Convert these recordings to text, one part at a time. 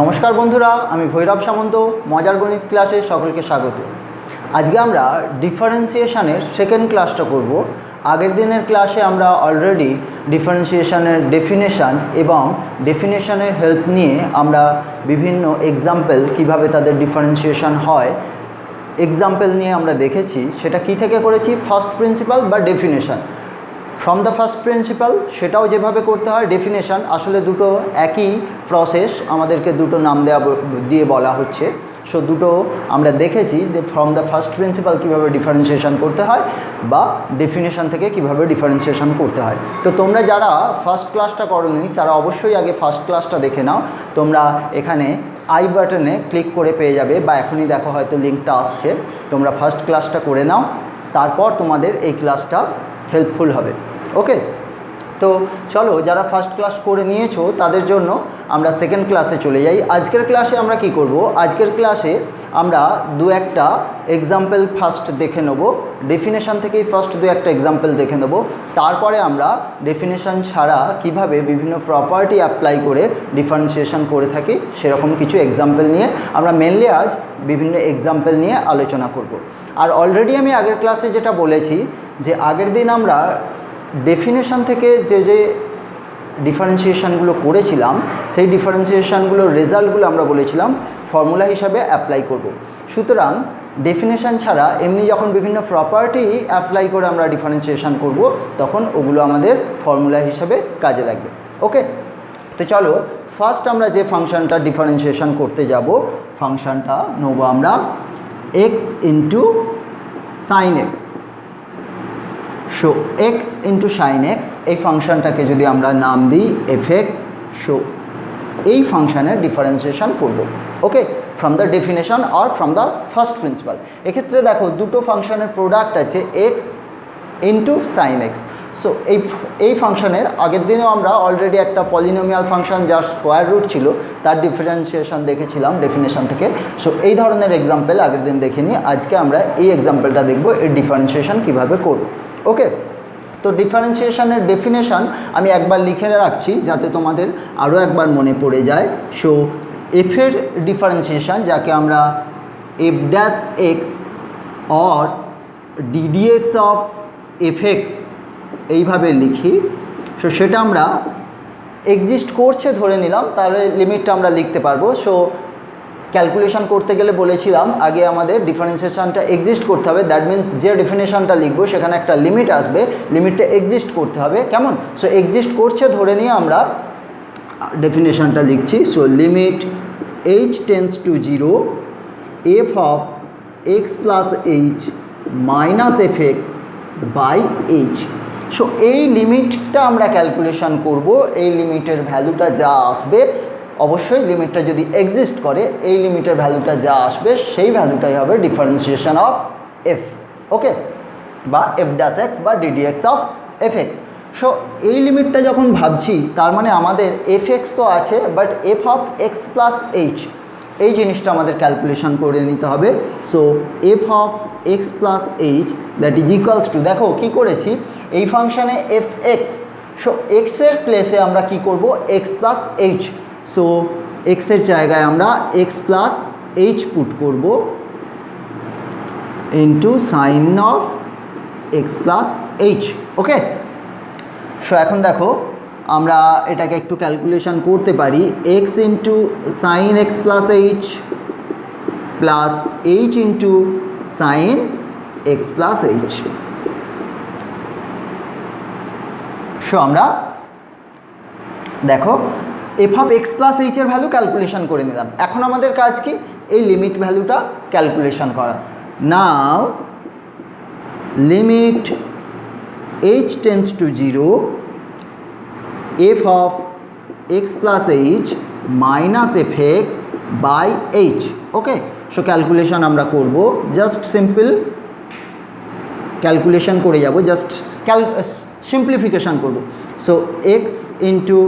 নমস্কার বন্ধুরা, আমি ভৈরব সামন্ত মজার গণিত ক্লাসে সকলকে স্বাগত। আজকে আমরা ডিফারেন্সিয়েশনের সেকেন্ড ক্লাসটা করব। আগের দিনের ক্লাসে আমরা অলরেডি ডিফারেন্সিয়েশনের ডেফিনেশান এবং ডেফিনেশনের হেল্প নিয়ে আমরা বিভিন্ন এক্সাম্পল কিভাবে তাদের ডিফারেন্সিয়েশন হয় এক্সাম্পল নিয়ে আমরা দেখেছি। সেটা কি থেকে করেছি? ফার্স্ট প্রিন্সিপাল বা definition from the first principal, সেটাও যেভাবে করতে হয়। ডেফিনেশান আসলে দুটো একই প্রসেস, আমাদেরকে দুটো নাম দিয়ে বলা হচ্ছে। সো দুটো আমরা দেখেছি যে ফ্রম দ্য ফার্স্ট প্রিন্সিপাল কীভাবে ডিফারেন্সিয়েশন করতে হয় বা ডেফিনেশান থেকে কীভাবে ডিফারেন্সিয়েশন করতে হয়। তো তোমরা যারা ফার্স্ট ক্লাসটা করোনি তারা অবশ্যই আগে ফার্স্ট ক্লাসটা দেখে নাও। তোমরা এখানে আই বাটনে ক্লিক করে পেয়ে যাবে, বা এখনই দেখো হয়তো লিঙ্কটা আসছে। তোমরা ফার্স্ট ক্লাসটা করে নাও, তারপর তোমাদের এই ক্লাসটা হেল্পফুল হবে। ওকে, তো চলো, যারা ফার্স্ট ক্লাস করে নিয়েছো তাদের জন্য আমরা সেকেন্ড ক্লাসে চলে যাই। আজকের ক্লাসে আমরা কি করব? আজকের ক্লাসে আমরা দু একটা এক্সাম্পল ফার্স্ট দেখে নেব। ডেফিনেশান থেকেই ফার্স্ট দু একটা এক্সাম্পল দেখে নেব। তারপরে আমরা ডেফিনেশান ছাড়া কিভাবে বিভিন্ন প্রপার্টি অ্যাপ্লাই করে ডিফারেন্সিয়েশন করে থাকি সেরকম কিছু এক্সাম্পল নিয়ে আমরা মেনলি আজ বিভিন্ন এক্সাম্পল নিয়ে আলোচনা করব। আর অলরেডি আমি আগের ক্লাসে যেটা বলেছি যে আগের দিন আমরা ডেফিনেশান থেকে যে ডিফারেন্সিয়েশানগুলো করেছিলাম সেই ডিফারেন্সিয়েশানগুলোর রেজাল্টগুলো আমরা বলেছিলাম ফর্মুলা হিসাবে অ্যাপ্লাই করব। সুতরাং ডেফিনেশান ছাড়া এমনি যখন বিভিন্ন প্রপার্টি অ্যাপ্লাই করে আমরা ডিফারেন্সিয়েশান করব তখন ওগুলো আমাদের ফর্মুলা হিসাবে কাজে লাগবে। ওকে, তো চলো ফার্স্ট আমরা যে ফাংশানটা ডিফারেন্সিয়েশান করতে যাব ফাংশানটা নেব আমরা x into sine x. So x into sine x, এই ফাংশানটাকে যদি আমরা নাম দিই এফ এক্স, সো এই ফাংশানের ডিফারেন্সিয়েশন করব। ওকে, ফ্রম দ্য ডেফিনেশন আর ফ্রম দ্য ফার্স্ট প্রিন্সিপাল। এক্ষেত্রে দেখো দুটো ফাংশানের প্রোডাক্ট আছে x into sine x. So এই ফাংশানের আগের দিনেও আমরা অলরেডি একটা পলিনোমিয়াল ফাংশান যার স্কোয়ার রুট ছিল তার ডিফারেন্সিয়েশন দেখেছিলাম ডেফিনেশন থেকে। সো এই ধরনের এক্সাম্পল আগের দিন দেখিনি, আজকে আমরা এই এক্সাম্পলটা দেখব এর ডিফারেন্সিয়েশন কীভাবে করব। ওকে, তো ডিফারেন্সিয়েশনের ডেফিনেশান আমি একবার লিখে রাখছি যাতে তোমাদের আরও একবার মনে পড়ে যায়। সো এফের ডিফারেন্সিয়েশান যাকে আমরা F dash x or ddx of f x এইভাবে লিখি। সো সেটা আমরা এক্সিস্ট করছে ধরে নিলাম, তাহলে লিমিটটা আমরা লিখতে পারবো। সো ক্যালকুলেশন করতে গেলে বলেছিলাম আগে আমাদের ডিফারেন্সিয়েশনটা এক্সিস্ট করতে হবে। দ্যাট মিন্স যে ডেফিনেশনটা লিখবো সেখানে একটা লিমিট আসবে, লিমিটটা এক্সিস্ট করতে হবে। কেমন? সো এক্সিস্ট করছে ধরে নিয়ে আমরা ডেফিনেশনটা লিখছি। So limit h tends to 0 f of x plus h minus f x by h. So এই লিমিটটা আমরা ক্যালকুলেশন করব। এই লিমিটের ভ্যালুটা যা আসবে, অবশ্যই লিমিটটা যদি এক্সিস্ট করে এই লিমিটের ভ্যালুটা যা আসবে সেই ভ্যালুটাই হবে ডিফারেন্সিয়েশন অফ এফ। ওকে, বা এফ ড্যাশ এক্স বা d d x of f x. So এই লিমিটটা যখন ভাবছি তার মানে আমাদের এফ এক্স তো আছে, but F of x plus H এই জিনিসটা আমাদের ক্যালকুলেশন করে নিতে হবে। So f of x plus h that is equals two, দেখো কী করেছি এই ফাংশানে এফ এক্স। সো এক্সের প্লেসে আমরা কি করব? X plus h. সো এক্সের জায়গায় আমরা এক্স প্লাস এইচ পুট করব into sine of x plus h. Okay, so এখন দেখো আমরা এটাকে একটু ক্যালকুলেশন করতে পারি। X into sine x plus h plus h into sine x plus h. So আমরা দেখো এফ অফ এক্স প্লাস এইচের ভ্যালু ক্যালকুলেশন করে নিলাম। এখন আমাদের কাজ কি? এই লিমিট ভ্যালুটা ক্যালকুলেশন করা। Now limit h tends to 0 f of x plus h minus f x by h. Okay, so calculation আমরা করব, জাস্ট সিম্পল ক্যালকুলেশন করে যাব, জাস্ট সিম্পলিফিকেশান করব। So x into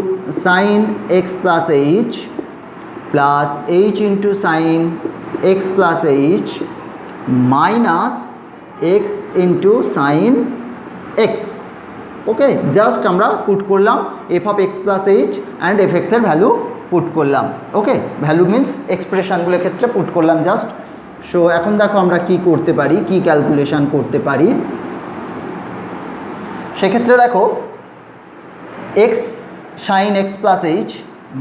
sine x plus h plus h into sine x plus h minus x into sine x. Okay, just আমরা put করলাম f of x plus h and f এক্সের value put করলাম। Okay, value means এক্সপ্রেশনগুলোর ক্ষেত্রে put করলাম just. So এখন দেখো আমরা কি করতে পারি, কি ক্যালকুলেশন করতে পারি। সেক্ষেত্রে দেখো x sine x plus h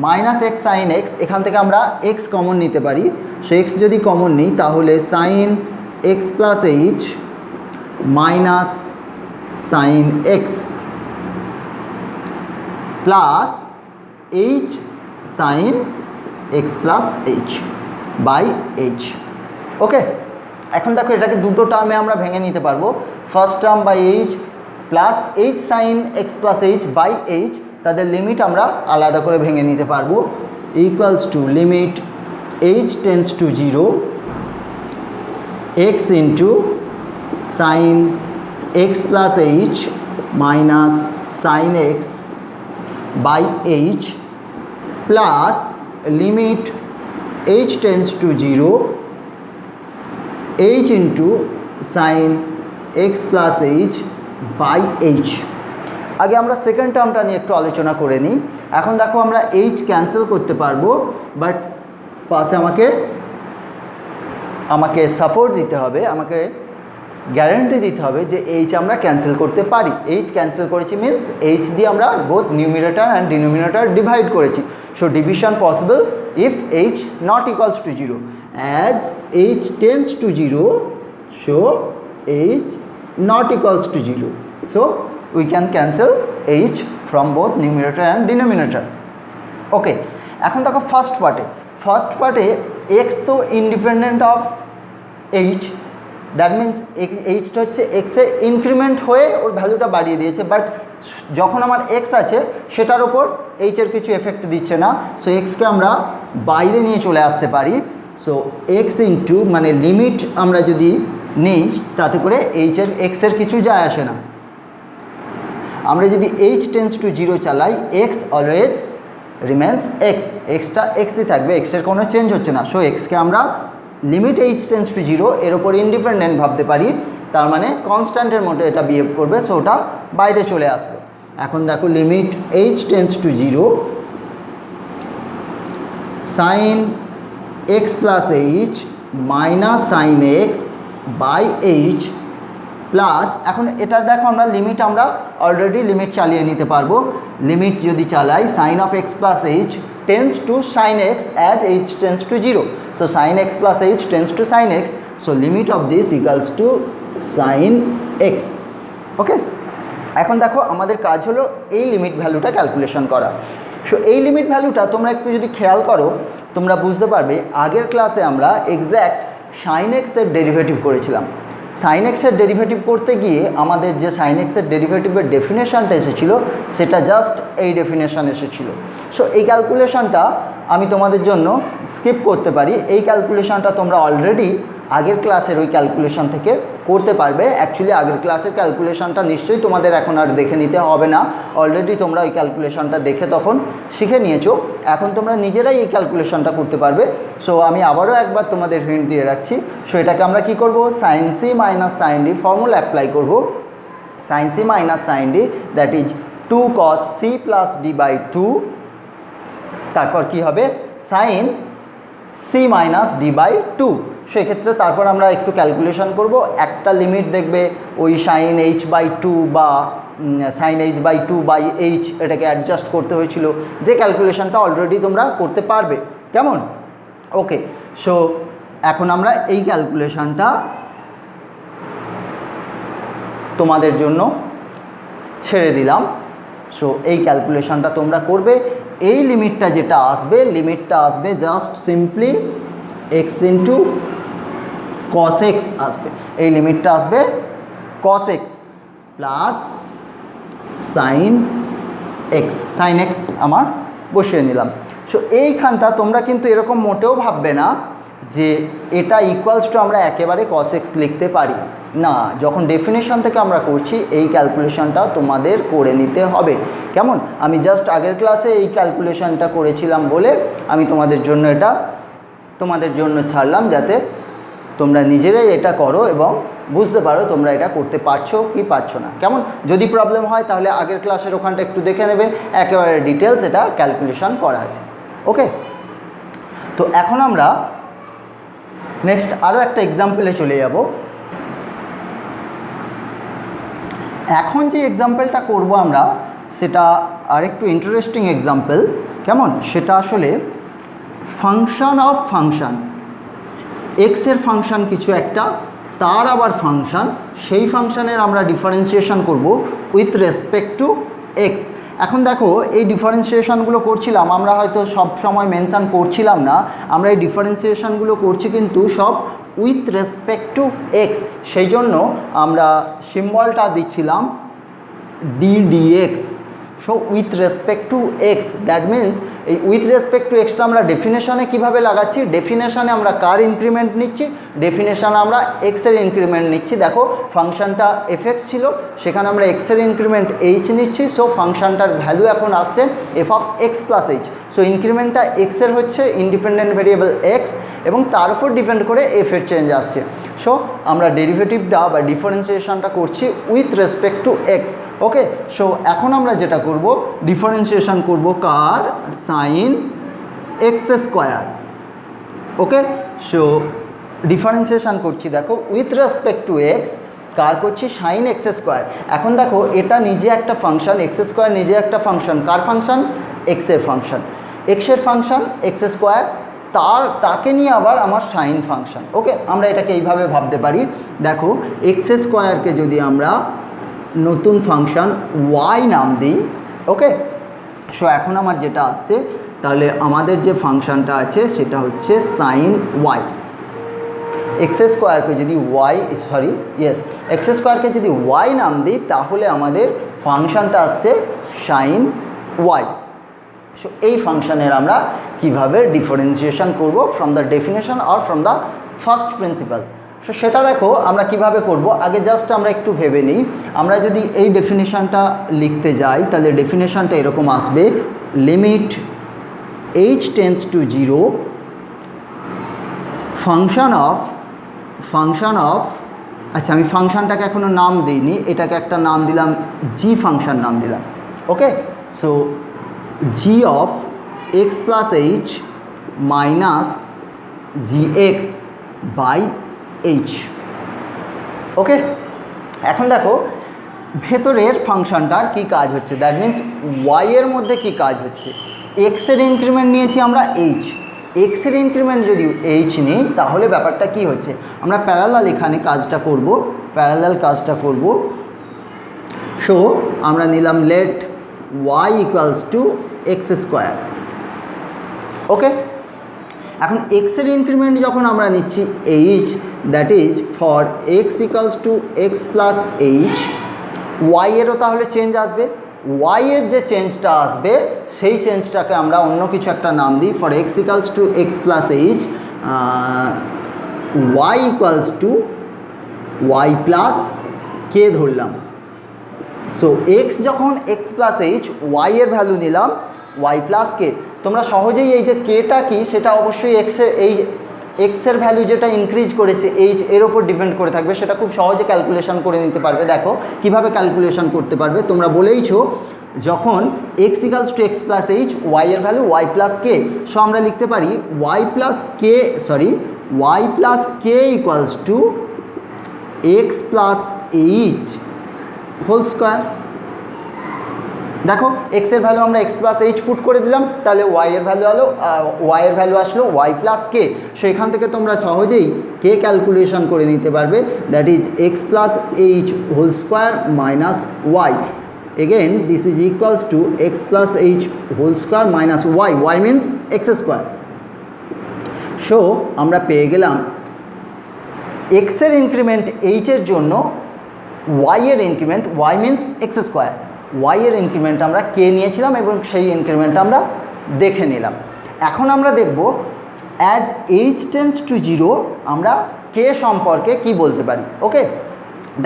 minus x sine x, এখান থেকে আমরা এক্স কমন নিতে পারি। সো এক্স যদি কমন নিই তাহলে sine x plus h minus sine x plus h sine x plus h by h. Okay, এখন দেখো এটাকে দুটো টার্মে আমরা ভেঙে নিতে পারবো। First term by h plus h sine x plus h by h, তাদের লিমিট আমরা আলাদা করে ভেঙে নিতে পারবো। Equals to limit h tends to 0 x into sine x plus h minus sine x by h plus limit h tends to 0 h into sine x plus h by h. আগে আমরা second টার্মটা নিয়ে একটু আলোচনা করে নিই। এখন দেখো আমরা এইচ ক্যান্সেল করতে পারবো, বাট পাশে আমাকে সাপোর্ট দিতে হবে, আমাকে গ্যারান্টি দিতে হবে যে এইচ আমরা ক্যান্সেল করতে পারি। এইচ ক্যান্সেল করেছি মিন্স এইচ দিয়ে আমরা both numerator and denominator divide করেছি। So division possible if h not equals to 0, as h tends to 0 so h not equals to 0, so we can cancel h from both numerator and denominator. Okay, এখন দেখো first পার্টে x তো independent of h, that means এইচটা হচ্ছে এক্সে increment হয়ে ওর ভ্যালুটা বাড়িয়ে দিয়েছে, বাট যখন আমার এক্স আছে সেটার ওপর এইচের কিছু এফেক্ট দিচ্ছে না। সো এক্সকে আমরা বাইরে নিয়ে চলে আসতে পারি। সো এক্স ইন্টু মানে লিমিট আমরা যদি নেই তাতে করে এইচের এক্সের কিছু যায় আসে না। আমরা যদি এইচ টেন্স টু 0 চালাই এক্স অলওয়েজ রিমেন্স এক্স, এক্সটা এক্সই থাকবে, এক্সের কোনো চেঞ্জ হচ্ছে না। সো এক্সকে আমরা লিমিট এইচ টেন্স টু 0 এর ওপর ইন্ডিপেন্ডেন্ট ভাবতে পারি, তার মানে কনস্ট্যান্টের মধ্যে এটা বিহেভ করবে, সো ওটা বাইরে চলে আসবে। এখন দেখো limit h tends to 0 sine x plus h minus sine x by h plus, এখন এটা দেখো আমরা লিমিট আমরা অলরেডি লিমিট চালিয়ে নিতে পারবো। লিমিট যদি চালাই sine of x plus h tends to sine x as h tends to 0, so sine x plus h tends to sine x, so limit of this equals to sine x. Okay, এখন দেখো আমাদের কাজ হলো এই limit ভ্যালুটা calculation করা। So এই limit ভ্যালুটা তোমরা একটু যদি খেয়াল করো তোমরা বুঝতে পারবে আগের ক্লাসে আমরা এক্স্যাক্ট সাইন এক্সের ডেরিভেটিভ করেছিলাম। সাইন এক্সের ডেরিভেটিভ করতে গিয়ে আমাদের যে সাইন এক্সের ডেরিভেটিভের ডেফিনেশানটা এসেছিলো সেটা জাস্ট এই ডেফিনেশান এসেছিলো। সো এই ক্যালকুলেশানটা আমি তোমাদের জন্য স্কিপ করতে পারি, এই ক্যালকুলেশানটা তোমরা অলরেডি আগের ক্লাসের ওই ক্যালকুলেশান থেকে করতে পারবে। অ্যাকচুয়ালি আগের ক্লাসের ক্যালকুলেশানটা নিশ্চয়ই তোমাদের এখন আর দেখে নিতে হবে না, অলরেডি তোমরা ওই ক্যালকুলেশানটা দেখে তখন শিখে নিয়েছো, এখন তোমরা নিজেরাই এই ক্যালকুলেশানটা করতে পারবে। সো আমি আবারও একবার তোমাদের হিন্ট দিয়ে রাখছি। সো এটাকে আমরা কি করব, sine C minus sine d formula apply করব। Sine C minus sine D that is 2 cos c plus D by 2, তারপর কি হবে sine C minus d by 2। সেক্ষেত্রে তারপর আমরা একটু ক্যালকুলেশন করব, একটা লিমিট দেখবে ওই সাইন এইচ বাই 2 বা sine h by 2 by h এটাকে অ্যাডজাস্ট করতে হয়েছিল, যে ক্যালকুলেশনটা অলরেডি তোমরা করতে পারবে। কেমন? ওকে, সো এখন আমরা এই ক্যালকুলেশনটা তোমাদের জন্য ছেড়ে দিলাম। সো এই ক্যালকুলেশনটা তোমরা করবে। এই লিমিটটা যেটা আসবে, লিমিটটা আসবে just simply x into cos x আসবে, এই লিমিটটা আসবে cos x plus sine x, sine x আমার বসিয়ে নিলাম। সো এইখানটা তোমরা কিন্তু এরকম মোটেও ভাববে না যে এটা ইকুয়ালস টু আমরা একেবারে কস এক্স লিখতে পারি না, যখন ডেফিনেশন থেকে আমরা করছি এই ক্যালকুলেশনটা তোমাদের করে নিতে হবে। কেমন? আমি জাস্ট আগের ক্লাসে এই ক্যালকুলেশনটা করেছিলাম বলে আমি তোমাদের জন্য ছাড়লাম, যাতে তোমরা নিজেরাই এটা করো এবং বুঝতে পারো তোমরা এটা করতে পারছো কি পারছো না। কেমন? যদি প্রবলেম হয় তাহলে আগের ক্লাসের ওখানটা একটু দেখে নেবে, একেবারে ডিটেলস এটা ক্যালকুলেশন করা আছে। ওকে, তো এখন আমরা নেক্সট আরও একটা এক্সাম্পলে চলে যাব। এখন যে এক্সাম্পলটা করব আমরা সেটা আরেকটু ইন্টারেস্টিং এক্সাম্পল, কেমন, সেটা আসলে ফাংশন অফ ফাংশন। এক্সের ফাংশন কিছু একটা, তার আবার ফাংশন, সেই ফাংশনের আমরা ডিফারেন্সিয়েশন করব উইথ রেসপেক্ট টু এক্স। এখন দেখো এই ডিফারেন্সিয়েশনগুলো করছিলাম, আমরা হয়তো সব সময় মেনশান করছিলাম না, আমরা এই ডিফারেন্সিয়েশনগুলো করছি কিন্তু সব উইথ রেসপেক্ট টু এক্স, সেই জন্য আমরা সিম্বলটা দিচ্ছিলাম ddx. So with respect to x, that means এই উইথ রেসপেক্ট টু এক্সটা আমরা ডেফিনেশনে কীভাবে লাগাচ্ছি, ডেফিনেশনে আমরা কার ইনক্রিমেন্ট নিচ্ছি, ডেফিনেশনে আমরা এক্সের ইনক্রিমেন্ট নিচ্ছি। দেখো ফাংশনটা এফএক্স ছিল, সেখানে আমরা এক্সের ইনক্রিমেন্ট এইচ নিচ্ছি, সো ফাংশনটার ভ্যালু এখন আসছে f of x plus h. So ইনক্রিমেন্টটা এক্সের হচ্ছে, ইন্ডিপেন্ডেন্ট ভেরিয়েবল এক্স, এবং তার উপর ডিপেন্ড করে এফের চেঞ্জ আসছে। সো আমরা ডেরিভেটিভটা বা ডিফারেন্সিয়েশনটা করছি with respect to x. Okay, so এখন আমরা যেটা করব, ডিফারেন্সিয়েশন করব কার, sign x square. Okay, so differentiation করছি দেখো উইথ রেসপেক্ট টু এক্স, কার করছি, সাইন এক্স স্কোয়ার। এখন দেখো এটা নিজে একটা ফাংশন, এক্স স্কোয়ার নিজে একটা ফাংশন, কার ফাংশন, এক্সের ফাংশন, এক্সের ফাংশন এক্স স্কোয়ার, তাকে নিয়ে আবার আমার সাইন ফাংশন। ওকে, আমরা এটাকে এইভাবে ভাবতে পারি, দেখো এক্স স্কোয়ারকে যদি আমরা নতুন ফাংশন ওয়াই নাম দিই, ওকে, সো এখন আমার যেটা আসছে, তাহলে আমাদের যে ফাংশনটা আছে সেটা হচ্ছে সাইন ওয়াই। এক্স স্কোয়ারকে যদি এক্স স্কোয়ারকে যদি ওয়াই নাম দিই, তাহলে আমাদের ফাংশনটা আসছে সাইন ওয়াই। সো এই ফাংশনের আমরা কিভাবে ডিফারেন্সিয়েশন করব ফ্রম দ্য ডেফিনেশন আর from the first principal. So সেটা দেখো আমরা কিভাবে করব, আগে জাস্ট আমরা একটু ভেবে নিই। আমরা যদি এই ডেফিনেশনটা লিখতে যাই, তাহলে ডেফিনেশনটা এরকম আসবে, limit h tends to zero, function of আচ্ছা আমি ফাংশনটাকে এখনও নাম দিইনি, এটাকে একটা নাম দিলাম, জি ফাংশন নাম দিলাম। Okay, so g of x plus h minus g x by h. Okay, এখন দেখো ভেতরের ফাংশনটার কী কাজ হচ্ছে, দ্যাট মিন্স ওয়াইয়ের মধ্যে কী কাজ হচ্ছে। এক্সের ইনক্রিমেন্ট নিয়েছি আমরা এইচ, এক্সের ইনক্রিমেন্ট যদি এইচ নিই তাহলে ব্যাপারটা কি হচ্ছে, আমরা প্যারালাল এখানে কাজটা করব, সো আমরা নিলাম let y equals to x square. Okay, এখন এক্সের ইনক্রিমেন্ট যখন আমরা নিচ্ছি h, that is for x equals to x plus h, ওয়াইয়েরও তাহলে চেঞ্জ আসবে, ওয়াইয়ের যে চেঞ্জটা আসবে সেই চেঞ্জটাকে আমরা অন্য কিছু একটা নাম দিই, for x equals to x plus h y equals to y plus k ধরলাম। সো এক্স যখন এক্স প্লাস এইচ, ওয়াইয়ের ভ্যালু নিলাম ওয়াই প্লাস কে। তোমরা সহজেই এই যে কেটা কি সেটা অবশ্যই এক্সের ভ্যালু যেটা ইনক্রিজ করেছে এইচ এর ওপর ডিপেন্ড করে থাকবে, সেটা খুব সহজে ক্যালকুলেশন করে নিতে পারবে। দেখো কিভাবে ক্যালকুলেশন করতে পারবে, তোমরা বলেইছো যখন x equals to x plus h, ওয়াইয়ের value y plus k. So আমরা লিখতে পারি y plus k equals to x plus h whole square. দেখো এক্সের ভ্যালু আমরা এক্স প্লাস এইচ পুট করে দিলাম, তাহলে ওয়াইয়ের ভ্যালু আসলো ওয়াই প্লাস কে। সো এখান থেকে তোমরা সহজেই কে ক্যালকুলেশন করে নিতে পারবে, that is x plus h whole square minus y. Again this is equals to x plus h whole square minus y means x square. So আমরা পেয়ে গেলাম এক্সের ইনক্রিমেন্ট এইচের জন্য ওয়াইয়ের increment, y means x square, ওয়াইয়ের increment আমরা k নিয়েছিলাম এবং সেই ইনক্রিমেন্ট আমরা দেখে নিলাম। এখন আমরা দেখব as h tends to zero আমরা কে সম্পর্কে কি বলতে পারি। ওকে,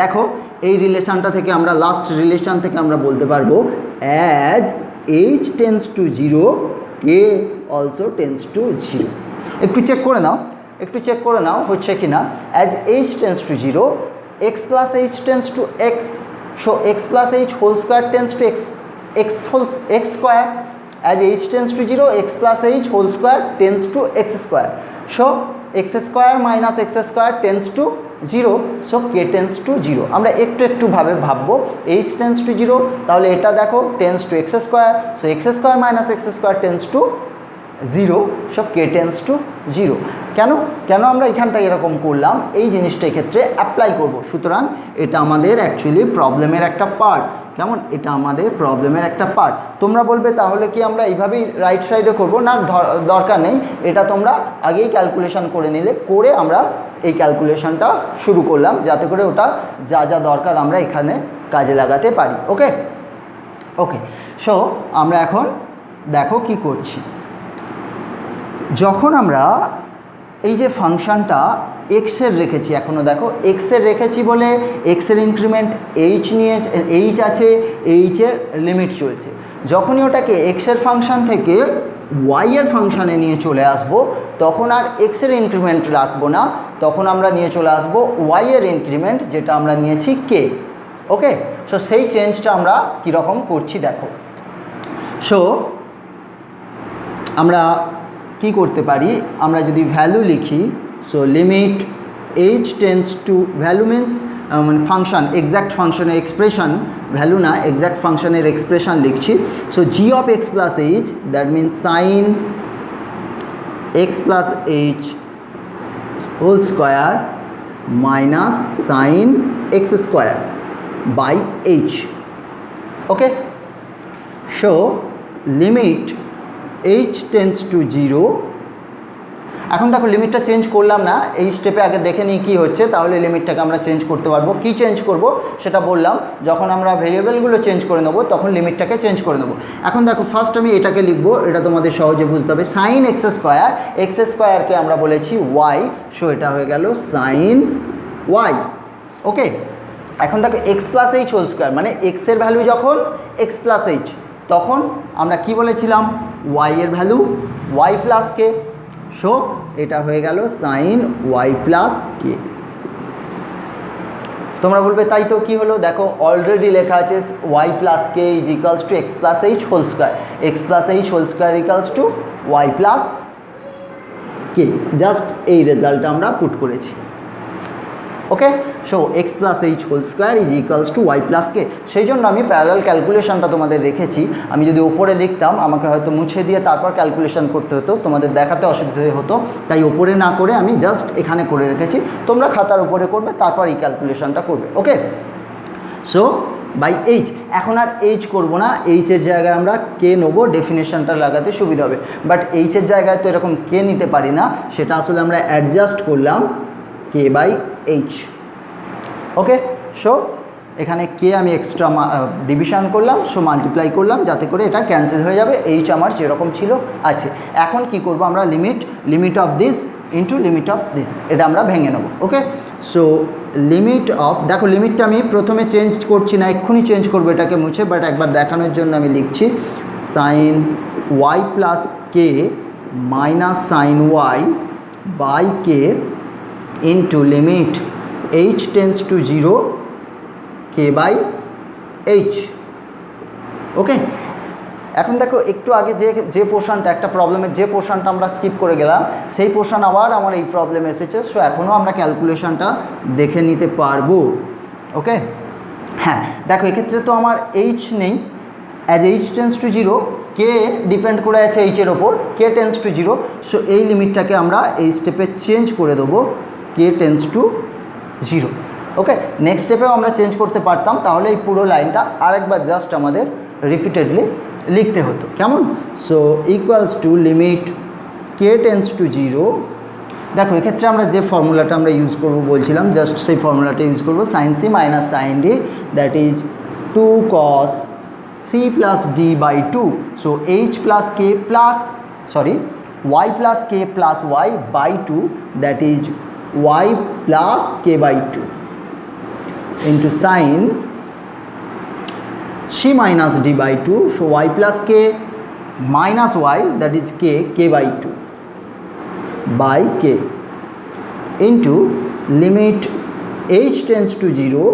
দেখো এই রিলেশানটা থেকে আমরা লাস্ট রিলেশান থেকে আমরা বলতে পারবো as h tends to zero k also tends to zero. একটু চেক করে নাও হচ্ছে কি না। As h tends to zero x plus h tends to x, so x plus h whole square tends to x square. as h tends to 0 x plus h whole square tends to x square. So x square minus x square tends to 0, so k tends to 0. আমরা একটু ভাবে ভাববো, h tends to 0 তাহলে এটা দেখো tends to x square, so x square minus x square tends to 0, so k tends to 0. কেন আমরা এখানটা এরকম করলাম, এই জিনিসটা এক্ষেত্রে অ্যাপ্লাই করব। সুতরাং এটা আমাদের অ্যাকচুয়ালি প্রবলেমের একটা পার্ট। কেমন, এটা আমাদের প্রবলেমের একটা পার্ট। তোমরা বলবে তাহলে কি আমরা এইভাবেই রাইট সাইডে করব না, দরকার নেই, এটা তোমরা আগেই ক্যালকুলেশন করে নিলে, করে আমরা এই ক্যালকুলেশনটা শুরু করলাম যাতে করে ওটা যা দরকার আমরা এখানে কাজে লাগাতে পারি। ওকে, সো আমরা এখন দেখো কি করছি। যখন আমরা এই যে ফাংশানটা এক্সের রেখেছি, এখনও দেখো এক্সের রেখেছি বলে এক্সের ইনক্রিমেন্ট এইচ আছে, এইচের লিমিট চলছে। যখনই ওটাকে এক্সের ফাংশান থেকে ওয়াইয়ের ফাংশানে নিয়ে চলে আসব, তখন আর এক্সের ইনক্রিমেন্ট রাখবো না, তখন আমরা নিয়ে চলে আসবো ওয়াইয়ের ইনক্রিমেন্ট, যেটা আমরা নিয়েছি কে। ওকে, সো সেই চেঞ্জটা আমরা কীরকম করছি দেখো। সো আমরা কি করতে পারি, আমরা যদি ভ্যালু লিখি, so limit h tends to, value means function, exact ফাংশনের এক্সপ্রেশন, ভ্যালু না এক্স্যাক্ট ফাংশনের এক্সপ্রেশন লিখছি। So g of x plus h, that means sine x plus h whole square minus sine x square by h. Okay, so limit h tends to 0। এখন দেখো লিমিটটা change করলাম না, এই স্টেপে আগে দেখে নিই কী হচ্ছে, তাহলে লিমিটটাকে আমরা চেঞ্জ করতে পারবো। কি চেঞ্জ করব সেটা বললাম, যখন আমরা ভেরিয়েবলগুলো চেঞ্জ করে নেবো তখন লিমিটটাকে চেঞ্জ করে নেবো। এখন দেখো ফার্স্ট আমি এটাকে লিখবো, এটা তোমাদের সহজে বুঝতে হবে। সাইন এক্স স্কোয়ারকে আমরা বলেছি ওয়াই, সো এটা হয়ে গেল সাইন ওয়াই। ওকে, এখন দেখো x plus h whole square, মানে এক্সের ভ্যালু যখন এক্স প্লাস এইচ, তখন আমরা কি বলেছিলাম, ওয়াই এর value y plus k, so এটা হয়ে গেল সাইন ওয়াই প্লাস কে। তোমরা বলবে তাই তো, কি হলো, দেখো অলরেডি লেখা আছে y plus k is equals to x plus h whole square, x plus h whole square equals to y plus k, just এই রেজাল্টটা আমরা পুট করেছি। Okay, so x plus h whole square is equals to y plus k. সেই জন্য আমি parallel ক্যালকুলেশনটা তোমাদের রেখেছি। আমি যদি ওপরে লিখতাম আমাকে হয়তো মুছে দিয়ে তারপর ক্যালকুলেশন করতে হতো, তোমাদের দেখাতে অসুবিধা হতো, তাই ওপরে না করে আমি জাস্ট এখানে করে রেখেছি। তোমরা খাতার উপরে করবে, তারপর এই ক্যালকুলেশনটা করবে। ওকে, সো বাই এইচ, এখন আর এইচ করবো না, এইচের জায়গায় আমরা কে নেবো, ডেফিনেশনটা লাগাতে সুবিধা হবে। বাট এইচের জায়গায় তো এরকম কে নিতে পারি না, সেটা আসলে আমরা অ্যাডজাস্ট করলাম কে বাই এইচ। ওকে, সো এখানে কে আমি এক্সট্রা ডিভিশন করলাম, সো মাল্টিপ্লাই করলাম যাতে করে এটা ক্যান্সেল হয়ে যাবে, এইচ আমার যেরকম ছিল আছে। এখন কি করব আমরা, limit of this into limit of this, এটা আমরা ভেঙে নেব। ওকে, সো লিমিট অফ, দেখো লিমিটটা আমি প্রথমে চেঞ্জ করছি না, এক্ষুনি চেঞ্জ করবো এটাকে মুছে, বাট একবার দেখানোর জন্য আমি লিখছি sine y plus k minus sine y by k into limit h tends to 0 k by h. Okay, এখন দেখো একটু আগে যে পোর্শনটা, একটা প্রবলেমের যে পোর্শনটা আমরা স্কিপ করে গেলাম, সেই পোর্শন আবার আমার এই প্রবলেম এসেছে। সো এখনও আমরা ক্যালকুলেশনটা দেখে নিতে পারবো। ওকে, হ্যাঁ দেখো এক্ষেত্রে তো আমার এইচ নেই, as h tends to 0, K depend করে আছে এইচের ওপর, কে টেন্স টু 0। সো এই লিমিটটাকে আমরা এই স্টেপে চেঞ্জ করে দেবো, কে টেন্স টু 0। ওকে, নেক্সট স্টেপেও আমরা চেঞ্জ করতে পারতাম, তাহলে এই পুরো লাইনটা আরেকবার জাস্ট আমাদের রিপিটেডলি লিখতে হতো। কেমন, so equals to limit k tends to 0। দেখো এক্ষেত্রে আমরা যে ফর্মুলাটা আমরা ইউজ করবো বলছিলাম, জাস্ট সেই ফর্মুলাটা ইউজ করবো, sine C minus sine D, that is 2 cos c plus D by 2। So h plus k plus y plus k plus y by 2, that is y plus k by 2 into sin c minus d by 2, so y plus k minus y, that is k by 2 by k into limit h tends to 0।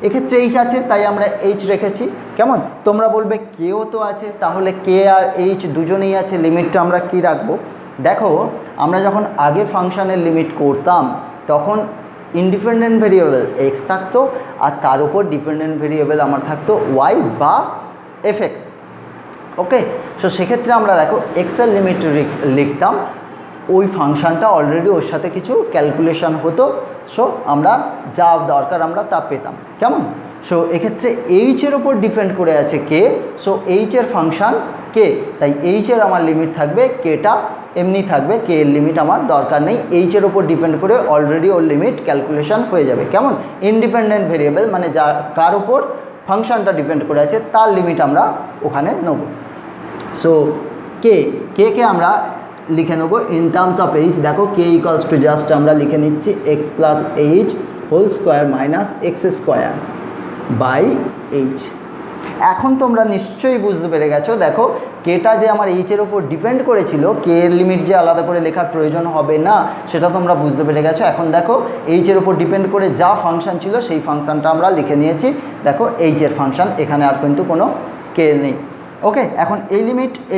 এক্ষেত্রে h আছে তাই আমরা h রেখেছি, কেমন? তোমরা বলবে কেও তো আছে, তাহলে কে আর এইচ দুজনেই আছে, লিমিটটা আমরা কি রাখবো? দেখো আমরা যখন আগে ফাংশানের লিমিট করতাম তখন ইনডিপেন্ডেন্ট ভেরিয়েবল এক্স থাকতো আর তার উপর ডিপেন্ডেন্ট ভেরিয়েবল আমার থাকতো ওয়াই বা এফএক্স। ওকে, সো সেক্ষেত্রে আমরা দেখো এক্সের লিমিট লিখতাম, ওই ফাংশানটা অলরেডি ওর সাথে কিছু ক্যালকুলেশন হতো, সো আমরা যা দরকার আমরা তা পেতাম। কেমন? সো এক্ষেত্রে এইচের ওপর ডিপেন্ড করে আছে কে, সো এইচের ফাংশান কে, তাই এইচের আমার লিমিট থাকবে, কেটা এমনি থাকবে, কে এর লিমিট আমার দরকার নেই, এইচের ওপর ডিপেন্ড করে অলরেডি ওর লিমিট ক্যালকুলেশন হয়ে যাবে। কেমন? ইনডিপেন্ডেন্ট ভেরিয়েবল মানে যা কার ওপর ফাংশানটা ডিপেন্ড করে আছে তার লিমিট আমরা ওখানে নেব। সো কে আমরা লিখে নেবো ইন টার্মস অফ এইচ। দেখো কে ইকুয়ালস টু জাস্ট আমরা লিখে নিচ্ছি x plus h whole square minus x square by h. এখন তোমরা নিশ্চয়ই বুঝতে পেরে গেছো, দেখো কেটা যে আমার এইচের ওপর ডিপেন্ড করেছিল, কে এর লিমিট যে আলাদা করে লেখার প্রয়োজন হবে না সেটা তোমরা বুঝতে পেরে গেছো। এখন দেখো এইচের ওপর ডিপেন্ড করে যা ফাংশান ছিল সেই ফাংশানটা আমরা লিখে নিয়েছি। দেখো এইচের ফাংশান, এখানে আর কিন্তু কোনো কে নেই। ওকে, এখন এই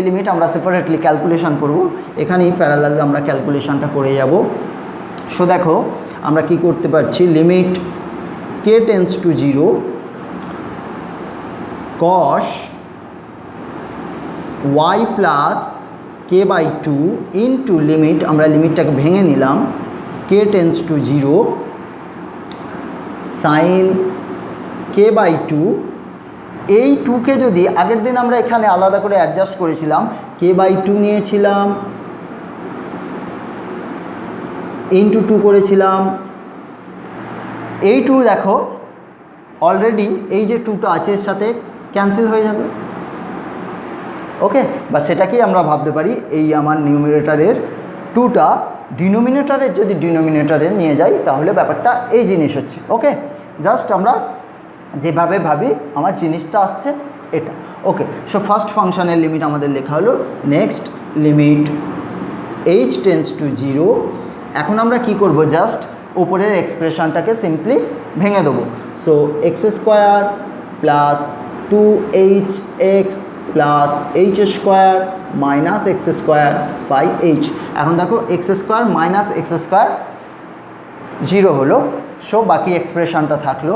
লিমিট আমরা সেপারেটলি ক্যালকুলেশন করব, এখানেই প্যারালাল আমরা ক্যালকুলেশনটা করে যাব। সো দেখো আমরা কি করতে পারছি, limit k tends to 0 cos y plus k by 2 into limit, আমরা লিমিটটাকে ভেঙে নিলাম, k tends to 0 sine k by 2। এই 2কে যদি আগের দিন আমরা এখানে আলাদা করে অ্যাডজাস্ট করেছিলাম, কে বাই 2 নিয়েছিলাম ইন্টু 2 করেছিলাম, এই 2 দেখো অলরেডি এই যে 2টা আছে এর সাথে ক্যান্সেল হয়ে যাবে। ওকে, বা সেটাকেই আমরা ভাবতে পারি এই আমার নিউমিনেটরের 2টা ডিনোমিনেটরের যদি ডিনোমিনেটরে নিয়ে যাই তাহলে ব্যাপারটা এই জিনিস হচ্ছে। ওকে, জাস্ট আমরা যেভাবে ভাবি আমার জিনিসটা আসছে এটা। ওকে, সো ফার্স্ট ফাংশনের লিমিট আমাদের লেখা হলো। Next limit h tends to 0। এখন আমরা কি করব, জাস্ট উপরের এক্সপ্রেশনটাকে সিম্পলি ভেঙে দেবো। So x square plus 2hx plus h square minus x square by h. এখন দেখো x square minus x square 0 হলো, সো বাকি এক্সপ্রেশনটা থাকলো।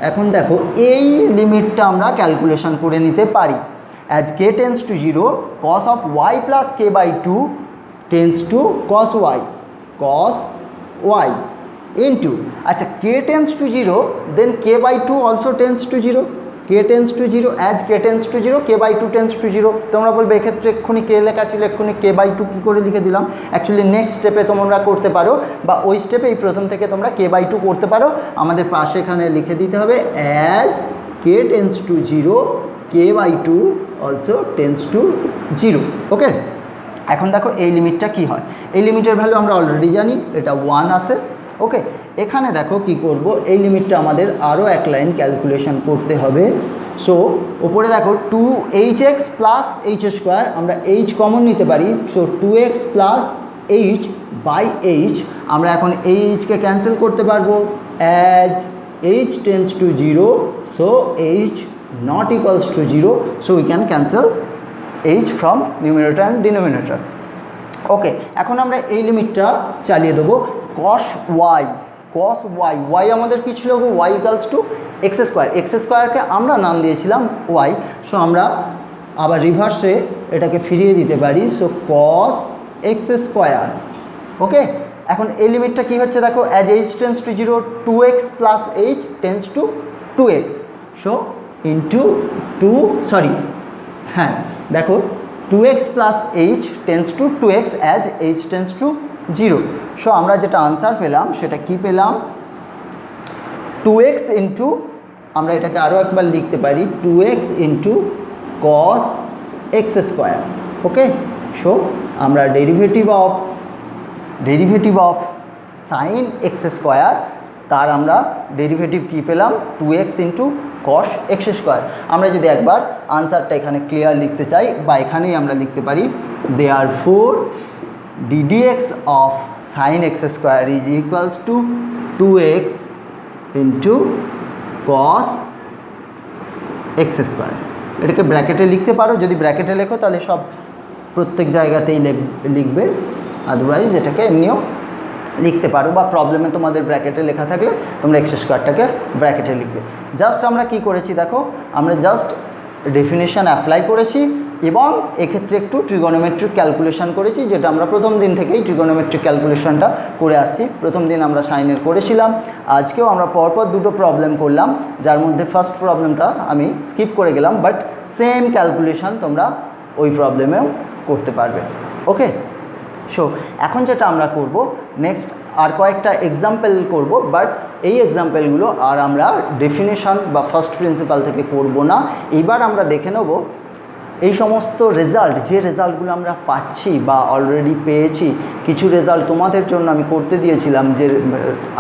এখন দেখো এই লিমিটটা আমরা ক্যালকুলেশন করে নিতে পারি। As k tends to 0 cos of y plus k by 2 tends to cos y into, আচ্ছা k tends to 0 then k by 2 also tends to 0, k tends to 0 as k tends to 0 k by 2 tends to 0। তোমরা বলবে এক্ষেত্রে এক্ষুনি কে লেখা ছিল, এক্ষুনি কে by 2 কী করে লিখে দিলাম? অ্যাকচুয়ালি নেক্সট স্টেপে তোমরা করতে পারো, বা ওই স্টেপে এই প্রথম থেকে তোমরা কে বাই 2 করতে পারো। আমাদের পাশে এখানে লিখে দিতে হবে as k tends to 0 k by 2 also tends to 0। Okay, এখন দেখো এই লিমিটটা কি হয়, এই লিমিটের ভ্যালু আমরা অলরেডি জানি, এটা 1 আসে। ওকে, এখানে দেখো কি করব, এই লিমিটটা আমাদের আরও এক লাইন ক্যালকুলেশন করতে হবে। সো ওপরে দেখো 2hx প্লাস এইচ স্কোয়ার, আমরা এইচ কমন নিতে পারি, so 2x plus h by h. আমরা এখন এই এইচকে ক্যান্সেল করতে পারবো, as h tends to 0 so h not equals to 0, so we can cancel h from numerator and denominator. Okay, এখন আমরা এই লিমিটটা চালিয়ে দেবো। cos y, y আমাদের কী ছিল, y equals to x square, x স্কোয়ারকে আমরা নাম দিয়েছিলাম y, সো আমরা আবার রিভার্সে এটাকে ফিরিয়ে দিতে পারি, so cos x square. Okay, এখন এই লিমিটটা কী হচ্ছে দেখো, as h tends to 0 2x plus h tends two 2x, so into 2 sorry হ্যাঁ দেখো 2x plus h tends two 2x as h tends to 0। So আমরা যেটা আনসার পেলাম সেটা কি পেলাম, 2x ইন্টু, আমরা এটাকে আরও একবার লিখতে পারি 2x into cos x square. Okay, so আমরা derivative of sine x square, তার আমরা ডেরিভেটিভ কী পেলাম, 2x into cos x square. আমরা যদি একবার আনসারটা এখানে ক্লিয়ার লিখতে চাই, বা এখানেই আমরা লিখতে পারি therefore ddx of sin x square is equals to 2x into cos x square। এটাকে ব্র্যাকেটে লিখতে পারো, যদি ব্র্যাকেটে লেখো তাহলে সব প্রত্যেক জায়গাতেই লিখবে, আদারওয়াইজ এটাকে এমনিও লিখতে পারো, বা প্রবলেমে তোমাদের ব্র্যাকেটে লেখা থাকলে তোমরা এক্স স্কোয়ারটাকে ব্র্যাকেটে লিখবে। জাস্ট আমরা কি করেছি দেখো, আমরা জাস্ট ডেফিনেশন অ্যাপ্লাই করেছি এবং এক্ষেত্রে একটু ট্রিগোনোমেট্রিক ক্যালকুলেশন করেছি, যেটা আমরা প্রথম দিন থেকেই ট্রিগোনোমেট্রিক ক্যালকুলেশনটা করে আসছি। প্রথম দিন আমরা সাইনের করেছিলাম, আজকেও আমরা পরপর দুটো প্রবলেম করলাম, যার মধ্যে ফার্স্ট প্রবলেমটা আমি স্কিপ করে গেলাম, বাট সেম ক্যালকুলেশন তোমরা ওই প্রবলেমেও করতে পারবে। ওকে, সো এখন যেটা আমরা করব নেক্সট আর কয়েকটা এক্সাম্পল করব, বাট এই এক্সাম্পলগুলো আর আমরা ডেফিনেশন বা ফার্স্ট প্রিন্সিপাল থেকে করব না। এইবার আমরা দেখে নেব এই সমস্ত রেজাল্ট, যে রেজাল্টগুলো আমরা পাচ্ছি বা অলরেডি পেয়েছি। কিছু রেজাল্ট তোমাদের জন্য আমি করতে দিয়েছিলাম, যে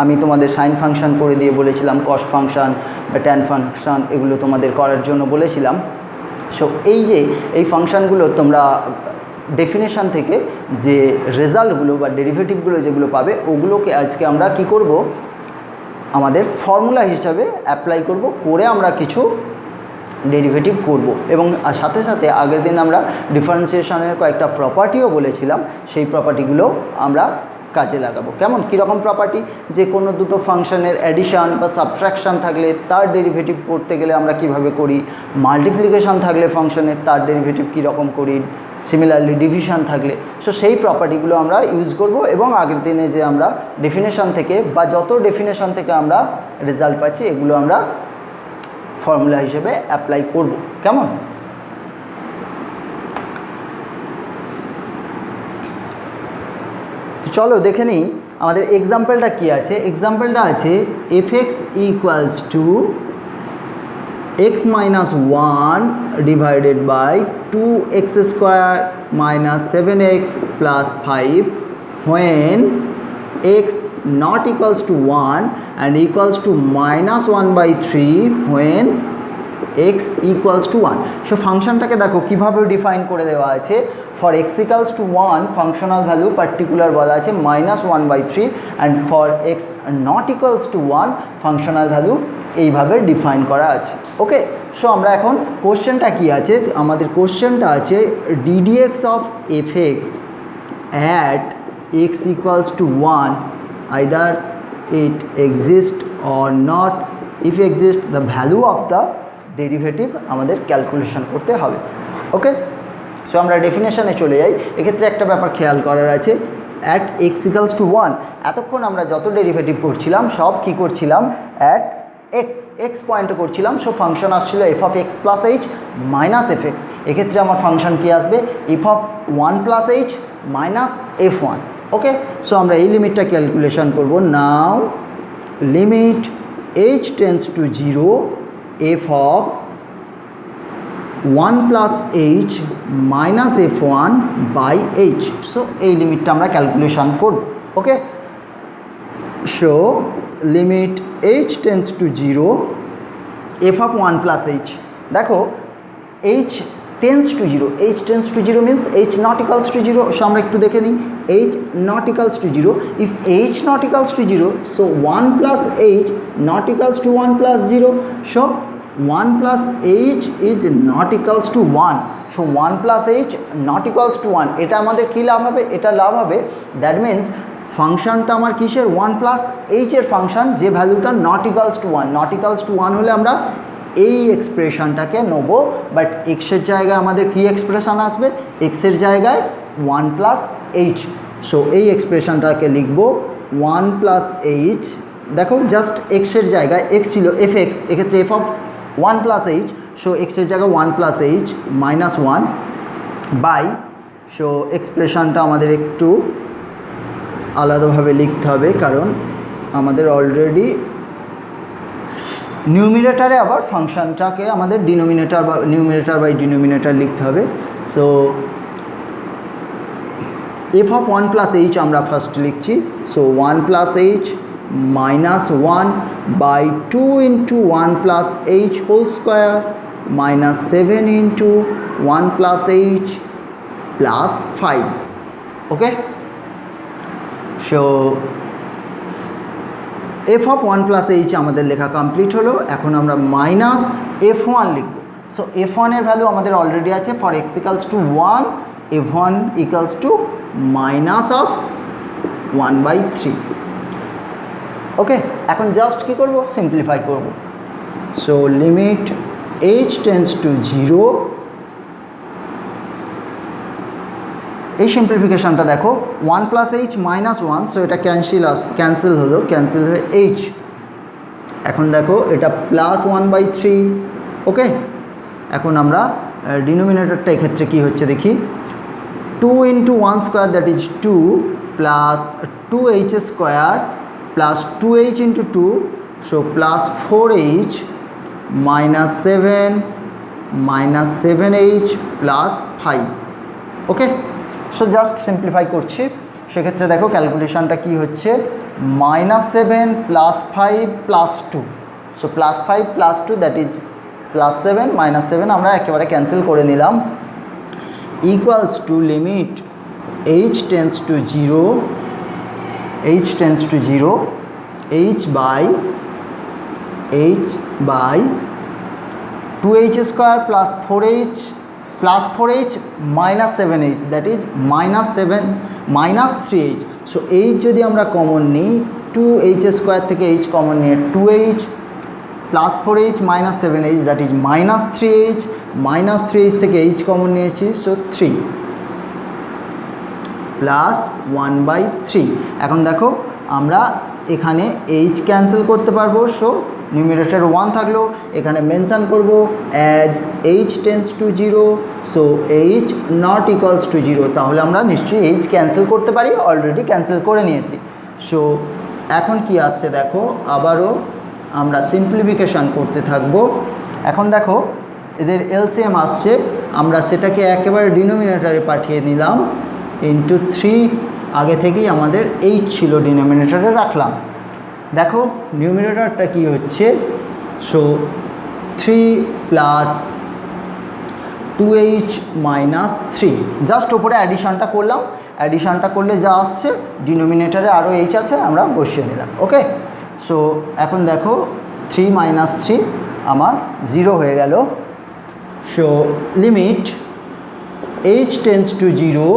আমি তোমাদের সাইন ফাংশন করে দিয়ে বলেছিলাম কস ফাংশন বা ট্যান ফাংশন, এগুলো তোমাদের করার জন্য বলেছিলাম। সো এই ফাংশনগুলো তোমরা ডেফিনেশন থেকে যে রেজাল্টগুলো বা ডেরিভেটিভগুলো যেগুলো পাবে, ওগুলোকে আজকে আমরা কি করব, আমাদের ফর্মুলা হিসাবে অ্যাপ্লাই করব, করে আমরা কিছু ডেরিভেটিভ করব। এবং সাথে সাথে আগের দিন আমরা ডিফারেন্সিয়েশনের কয়েকটা প্রপার্টিও বলেছিলাম, সেই প্রপার্টিগুলো আমরা কাজে লাগাবো। কেমন, কীরকম প্রপার্টি, যে কোনো দুটো ফাংশনের অ্যাডিশন বা সাবট্রাকশান থাকলে তার ডেরিভেটিভ করতে গেলে আমরা কিভাবে করি, মাল্টিপ্লিকেশন থাকলে ফাংশনের তার ডেরিভেটিভ কীরকম করি, সিমিলারলি ডিভিশন থাকলে। সো সেই প্রপার্টিগুলো আমরা ইউজ করব এবং আগের দিনে যে আমরা ডেফিনেশন থেকে বা যত ডেফিনেশন থেকে আমরা রেজাল্ট পাচ্ছি, এগুলো আমরা ফর্মুলা হিসেবে অ্যাপ্লাই করব। কেমন, তো চলো দেখে নিই আমাদের এক্সাম্পলটা কী আছে। এক্সাম্পলটা আছে f(x) = x - 1 divided by 2x² - 7x + 5 when x not equals to 1 and equals to -1/3 when x equals to 1. So ফাংশনটাকে দেখো কীভাবে ডিফাইন করে দেওয়া আছে। For x equals to 1 functional value particular বলা আছে -1/3, and for x not equals to 1 functional value এইভাবে define করা আছে। ওকে, সো আমরা এখন কোশ্চেনটা কি আছে, আমাদের কোশ্চেনটা আছে ddx of f(x) at x equals to 1 either it exists or not. If exists, the value of the derivative আমাদের ক্যালকুলেশন করতে হবে। ওকে, সো আমরা ডেফিনেশনে চলে যাই। এক্ষেত্রে একটা ব্যাপার খেয়াল করার আছে, অ্যাট x equals to 1, এতক্ষণ আমরা যত ডেরিভেটিভ করছিলাম সব কি করছিলাম, অ্যাট x পয়েন্টে করছিলাম। সো ফাংশন আসছিল f(x + h - f(x). এক্ষেত্রে আমার ফাংশন কি আসবে, f(1 + h - f(1). ওকে, সো আমরা এই লিমিটটা ক্যালকুলেশন করব। Now limit h tends to 0 f(1 + h - f(1/h). So এই লিমিটটা আমরা ক্যালকুলেশন করব। Okay, so limit h tends to 0 f(1 + h). দেখো h tends to 0, h tends to 0 means h not equals to 0. So আমরা একটু দেখে নিই, h not equals to 0. If h not equals to 0, so 1 + h not equals to 1 + 0. So 1 + h is not equals to 1. So 1 + h not equals to 1. এটা আমাদের কী লাভ হবে, এটা লাভ হবে, that means ফাংশনটা আমার কিসের, 1 + h এর ফাংশন, যে ভ্যালুটা not equals to 1। Not equals to 1 হলে আমরা এই এক্সপ্রেশনটাকে নেব, বাট এক্সের জায়গায় আমাদের কী এক্সপ্রেশন আসবে, এক্সের জায়গায় 1 + h। সো এই এক্সপ্রেশনটাকে লিখব 1 + h। দেখো জাস্ট এক্সের জায়গায় এক্স ছিল f(x), এক্ষেত্রে f(1 + h), সো এক্সের জায়গায় 1 + h - 1 বাই, সো এক্সপ্রেশনটা আমাদের একটু আলাদাভাবে লিখতে হবে, কারণ আমাদের অলরেডি নিউমিনেটারে আবার ফাংশনটাকে আমাদের ডিনোমিনেটার বা নিউমিনেটার বাই ডিনোমিনেটার লিখতে হবে। সো f(1 + h) আমরা ফার্স্ট লিখছি। সো 1 + h - 1 বাই 2 × 1 + h whole square -7 × 1 + h plus 5। Okay, so f(1 + h) আমাদের লেখা কমপ্লিট হলো। এখন আমরা -f(1) লিখব। সো f1 এর ভ্যালু আমাদের অলরেডি আছে for x equals to 1 f1 equals to minus of 1/3। ওকে, এখন জাস্ট কী করবো, সিম্পলিফাই করব। So limit h tends to 0, এই সিম্পলিফিকেশানটা দেখো 1 প্লাস h মাইনাস 1, সো এটা ক্যান্সেল হলো, ক্যান্সেল হয়ে h। এখন দেখো এটা প্লাস 1/3। ওকে, এখন আমরা ডিনোমিনেটরটা এক্ষেত্রে কী হচ্ছে দেখি, 2 into 1 square that is 2 plus 2h square plus 2h into 2, so plus 4h minus 7 minus 7h plus 5। Okay, so just simplify করছি। সেক্ষেত্রে দেখো ক্যালকুলেশানটা কী হচ্ছে, -7 plus 5 plus 2, so plus 5 plus 2 that is plus 7 minus 7 আমরা একেবারে ক্যান্সেল করে নিলাম, equals to limit h tends to 0, h tends to 0, h by 2h square plus 4h plus 4h minus 7h that is minus 3h। So h যদি আমরা common নিই, 2h square থেকে h common নিয়ে 2h plus 4h minus 7h that is minus 3h, minus 3h থেকে h common নিয়েছি, so 3 plus 1/3। এখন দেখো আমরা এখানে h ক্যান্সেল করতে পারবো, সো নিউমিনেটর 1 থাকলো, এখানে মেনশান করব as h tends to 0, so h not equals to 0, তাহলে আমরা নিশ্চয়ই h ক্যান্সেল করতে পারি, অলরেডি ক্যান্সেল করে নিয়েছি। সো এখন কি আসছে দেখো, আবারও আমরা সিম্পলিফিকেশান করতে থাকব। এখন দেখো এদের এলসিএম আসছে, আমরা সেটাকে একেবারে ডিনোমিনেটরে পাঠিয়ে নিলাম ইন্টু 3, আগে থেকেই আমাদের h ছিল ডিনোমিনেটরে রাখলাম। দেখো নিউমিনেটরটা কি হচ্ছে, so 3 plus 2h minus 3, just ওপরে অ্যাডিশানটা করলাম, অ্যাডিশানটা করলে যা আসছে ডিনোমিনেটরে আরও h আছে আমরা বসিয়ে নিলাম। ওকে, সো এখন দেখো 3 মাইনাস 3 আমার 0 হয়ে গেল। So limit h tends to 0,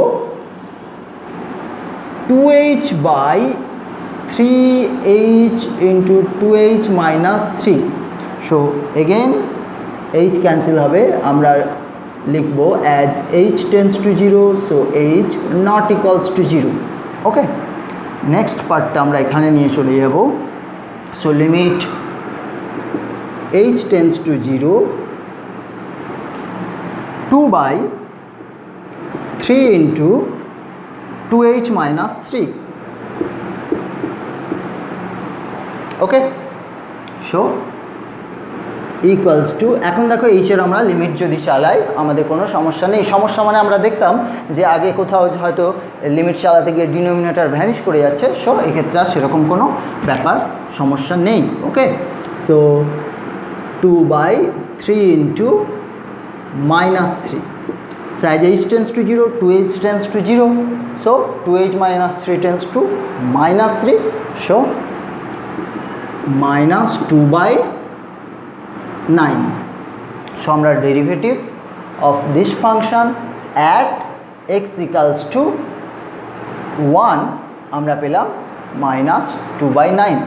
2h by 3h into 2h minus 3, so again h cancel হবে, আমরা লিখব as h tends to 0, so h not equals to 0। Okay, next পার্টটা আমরা এখানে নিয়ে চলে যাব। So limit h tends to 0, 2 by 3 into 2h minus 3। Okay, so equals to, এখন দেখো এইচের আমরা লিমিট যদি চালাই আমাদের কোনো সমস্যা নেই। সমস্যা মানে আমরা দেখতাম যে আগে কোথাও হয়তো লিমিট চালাতে গিয়ে ডিনোমিনেটর ভ্যানিশ করে যাচ্ছে, সো এক্ষেত্রে আর সেরকম কোনো ব্যাপার সমস্যা নেই। Okay, so 2 by 3 into minus 3, so as h tends to 0, 2h tends to 0, so 2h minus 3 tends to minus 3, so minus 2 by 9. So আমরা derivative of this function at x equals to 1 আমরা পেলাম minus 2 by 9.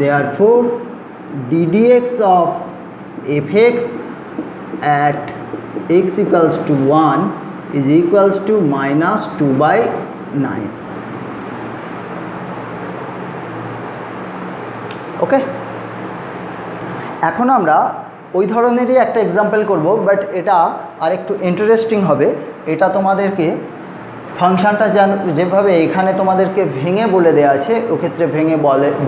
Therefore ddx of fx at x equals to 1 is equals to minus 2 by 9. ওকে, এখন আমরা ওই ধরনেরই একটা example করব, but এটা আর একটু ইন্টারেস্টিং হবে। এটা তোমাদেরকে ফাংশানটা যেভাবে এখানে তোমাদেরকে ভেঙে বলে দেওয়া আছে, ওক্ষেত্রে ভেঙে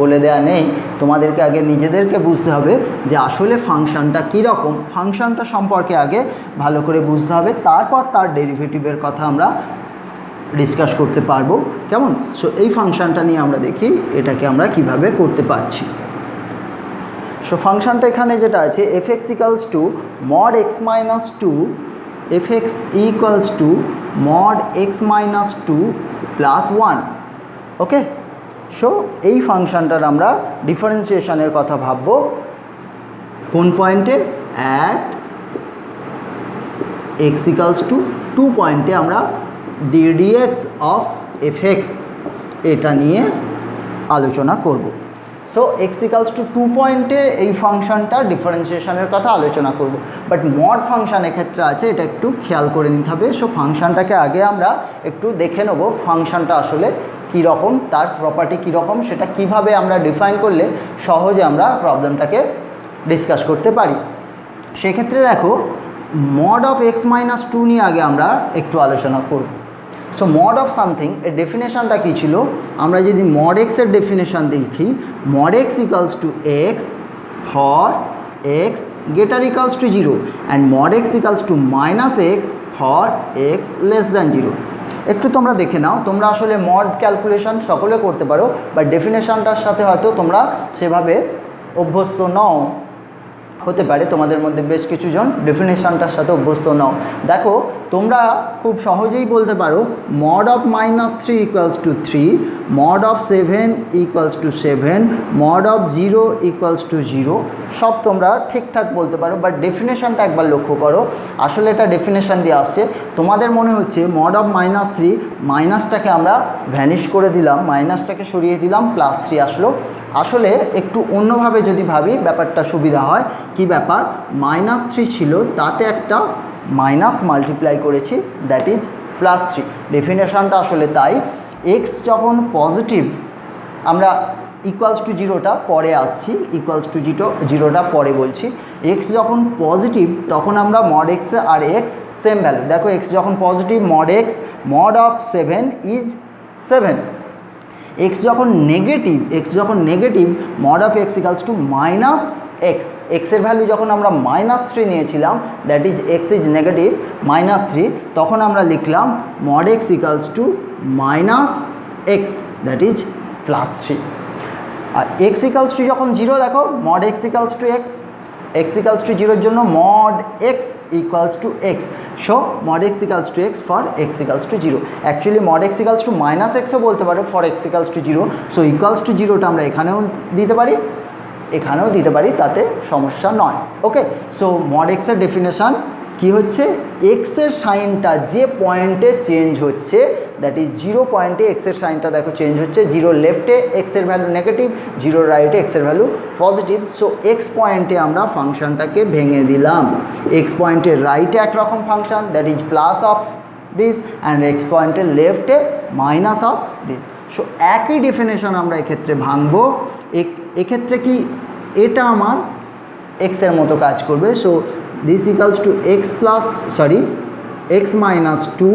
বলে দেওয়া নেই। তোমাদেরকে আগে নিজেদেরকে বুঝতে হবে যে আসলে ফাংশানটা কীরকম, ফাংশানটা সম্পর্কে আগে ভালো করে বুঝতে হবে, তারপর তার ডেরিভেটিভের কথা আমরা ডিসকাস করতে পারবো, কেমন? সো এই ফাংশানটা নিয়ে আমরা দেখি এটাকে আমরা কিভাবে করতে পারছি। সো ফাংশানটা এখানে যেটা আছে fx equals to mod x minus 2, fx equals to mod x minus 2 plus 1। Okay, so এই ফাংশানটার আমরা ডিফারেন্সিয়েশনের কথা ভাববো কোন পয়েন্টে? অ্যাট এক্স ইকালস টু 2 পয়েন্টে আমরা ddx অফ fx এটা নিয়ে আলোচনা করব। সো এক্স ইকালস টু 2 পয়েন্টে এই ফাংশনটা ডিফারেন্সিয়েশনের কথা আলোচনা করব, বাট মড ফাংশানের ক্ষেত্রে আছে, এটা একটু খেয়াল করে নিতে হবে। সো ফাংশনটাকে আগে আমরা একটু দেখে নেব ফাংশনটা আসলে কীরকম, তার প্রপার্টি কীরকম, সেটা কিভাবে আমরা ডিফাইন করলে সহজে আমরা প্রবলেমটাকে ডিসকাস করতে পারি। সেক্ষেত্রে দেখো মড অফ এক্স মাইনাস 2 নিয়ে আগে আমরা একটু আলোচনা করব। সো মড অফ সামথিং এর ডেফিনেশনটা কী ছিল, আমরা যদি মড এক্সের ডেফিনেশন দেখি, mod x equals to x for x greater equals to 0 and mod x equals to minus x for x less than 0। একটু তোমরা দেখে নাও, তোমরা আসলে মড ক্যালকুলেশন সকলে করতে পারো, বাট ডেফিনেশনটার সাথে হয়তো তোমরা সেভাবে অভ্যস্ত নও, হতে পারে তোমাদের মধ্যে বেশ কিছুজন ডেফিনেশনটার সাথে অভ্যস্ত নও। দেখো তোমরা খুব সহজেই বলতে পারো mod of -3 equals to 3, mod of 7 equals to 7, mod of 0 equals to 0, সব তোমরা ঠিকঠাক বলতে পারো, বাট ডেফিনেশনটা একবার লক্ষ্য করো। আসলে এটা ডেফিনেশন দিয়ে আসছে, তোমাদের মনে হচ্ছে মড অফ -3, মাইনাসটাকে আমরা ভ্যানিশ করে দিলাম, মাইনাসটাকে সরিয়ে দিলাম, +3 আসলো। আসলে একটু অন্যভাবে যদি ভাবি ব্যাপারটা সুবিধা হয়। কি ব্যাপার, -3 ছিল, তাতে একটা মাইনাস মাল্টিপ্লাই করেছি, দ্যাট ইজ +3। ডেফিনেশনটা আসলে তাই। এক্স যখন পজিটিভ, আমরা ইকুয়ালস টু 0টা পরে আসছি, ইকুয়ালস টু 0টা পরে বলছি। এক্স যখন পজিটিভ তখন আমরা মড এক্স আর এক্স সেম ভ্যালু। দেখো এক্স যখন positive, mod x mod of 7 is 7। X যখন negative, mod of x equals to minus x. এক্সের ভ্যালু যখন আমরা -3 নিয়েছিলাম, that is x is negative -3, তখন আমরা লিখলাম mod x equals to minus x, that is +3। আর এক্স ইকালস টু যখন 0, দেখো mod x equals to x, x equals two 0-র জন্য mod x equals to x. So mod x equals to x for x equals to 0। Actually mod x equals to minus এক্সও বলতে পারো for x equals to 0। So equals to 0টা আমরা এখানেও দিতে পারি, এখানেও দিতে পারি, তাতে সমস্যা নয়। ওকে, সো মড এক্সের ডেফিনেশন কি হচ্ছে, এক্সের সাইনটা যে পয়েন্টে চেঞ্জ হচ্ছে, দ্যাট ইজ 0 পয়েন্টে এক্সের সাইনটা দেখো চেঞ্জ হচ্ছে। 0 লেফটে এক্সের ভ্যালু নেগেটিভ, 0 রাইটে এক্সের ভ্যালু পজিটিভ। সো এক্স পয়েন্টে আমরা ফাংশনটাকে ভেঙে দিলাম। এক্স পয়েন্টের রাইটে একরকম function, that is plus of this, and x পয়েন্টের লেফটে মাইনাস অফ দিস। সো একই ডেফিনেশন আমরা এক্ষেত্রে ভাঙবো। এক্ষেত্রে কি এটা আমার এক্সের মতো কাজ করবে। So this equals to x minus 2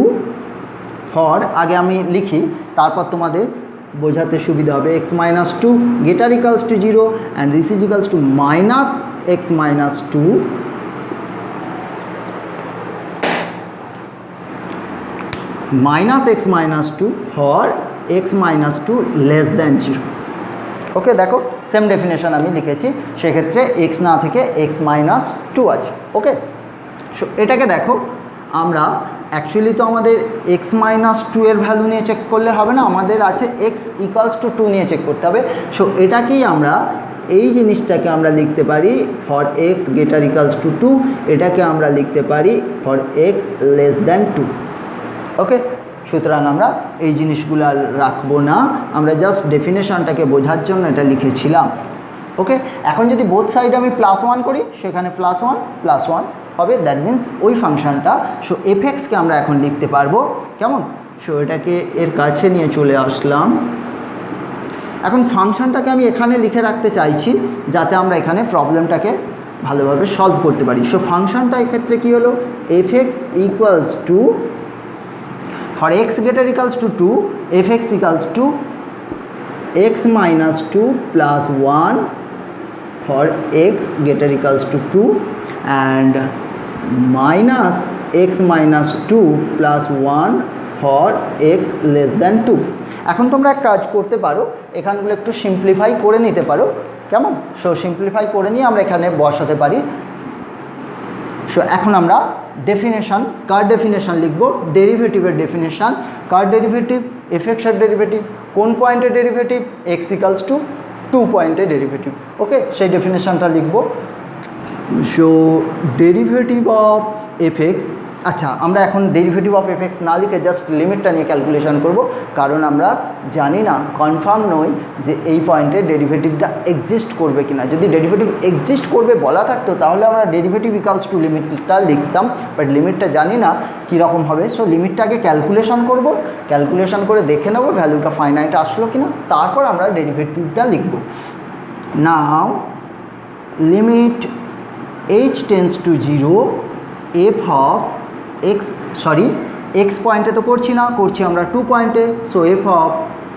for, আগে আমি লিখি তারপর তোমাদের বোঝাতে সুবিধা হবে, x minus 2 greater equals to 0 and this is equals to minus x minus 2 minus x minus 2 for x minus 2 less than 0। ওকে, দেখো সেম ডেফিনেশন আমি লিখেছি, সেক্ষেত্রে এক্স না থেকে এক্স মাইনাস 2 আছে। ওকে, সো এটাকে দেখো আমরা অ্যাকচুয়ালি তো আমাদের এক্স মাইনাস 2 এর ভ্যালু নিয়ে চেক করলে হবে না, আমাদের আছে এক্স ইকুয়ালস টু 2 নিয়ে চেক করতে হবে। সো এটাকেই আমরা, এই জিনিসটাকে আমরা লিখতে পারি for x greater equals to 2, এটাকে আমরা লিখতে পারি ফর এক্স লেস দ্যান 2। ওকে, সুতরাং আমরা এই জিনিসগুলো রাখবো না, আমরা জাস্ট ডেফিনেশনটাকে বোঝার জন্য এটা লিখেছিলাম। ওকে, এখন যদি বোথ সাইড আমি +1 করি, সেখানে +1 হবে, দ্যাট মিন্স ওই ফাংশনটা। সো এফএক্সকে আমরা এখন লিখতে পারবো, কেমন? সো এটাকে এর কাছে নিয়ে চলে আসলাম। এখন ফাংশনটাকে আমি এখানে লিখে রাখতে চাইছি, যাতে আমরা এখানে প্রবলেমটাকে ভালোভাবে সলভ করতে পারি। সো ফাংশনটা এক্ষেত্রে কী হলো, FX equals to, for x greater equals to 2, fx equals to x minus 2 plus 1 for x greater equals to 2 and minus x minus 2 plus 1 for x less than 2। এখন তোমরা এক কাজ করতে পারো, এখানগুলো একটু সিম্পলিফাই করে নিতে পারো, কেমন? সো সিম্পলিফাই করে নিয়ে আমরা এখানে বসাতে পারি। সো এখন আমরা ডেফিনেশন, কার ডেফিনেশন লিখব, ডেরিভেটিভের ডেফিনেশন। কার ডেরিভেটিভ, এফএক্সের ডেরিভেটিভ, কোন পয়েন্টে ডেরিভেটিভ, এক্স ইকালস টু 2 পয়েন্টে ডেরিভেটিভ। ওকে, সেই ডেফিনেশনটা লিখব। সো ডেরিভেটিভ অফ এফএক্স, আচ্ছা, আমরা এখন ডেরিভেটিভ অফ এফ এক্স না লিখে জাস্ট লিমিটটা নিয়ে ক্যালকুলেশন করব, কারণ আমরা জানি না, কনফার্ম নই যে এই পয়েন্টে ডেরিভেটিভটা এক্সিস্ট করবে কিনা। যদি ডেরিভেটিভ এক্সিস্ট করবে বলা থাকতো তাহলে আমরা ডেরিভেটিভ ইকালস টু লিমিটটা লিখতাম, বাট লিমিটটা জানি না কীরকম হবে। সো লিমিটটাকে ক্যালকুলেশন করব, ক্যালকুলেশন করে দেখে নেব ভ্যালুটা ফাইনাইট আসলো কিনা, তারপর আমরা ডেরিভেটিভটা লিখব। Now limit h tends to 0 f of x, sorry x পয়েন্টে তো করছি না, করছি আমরা 2 পয়েন্টে। So f of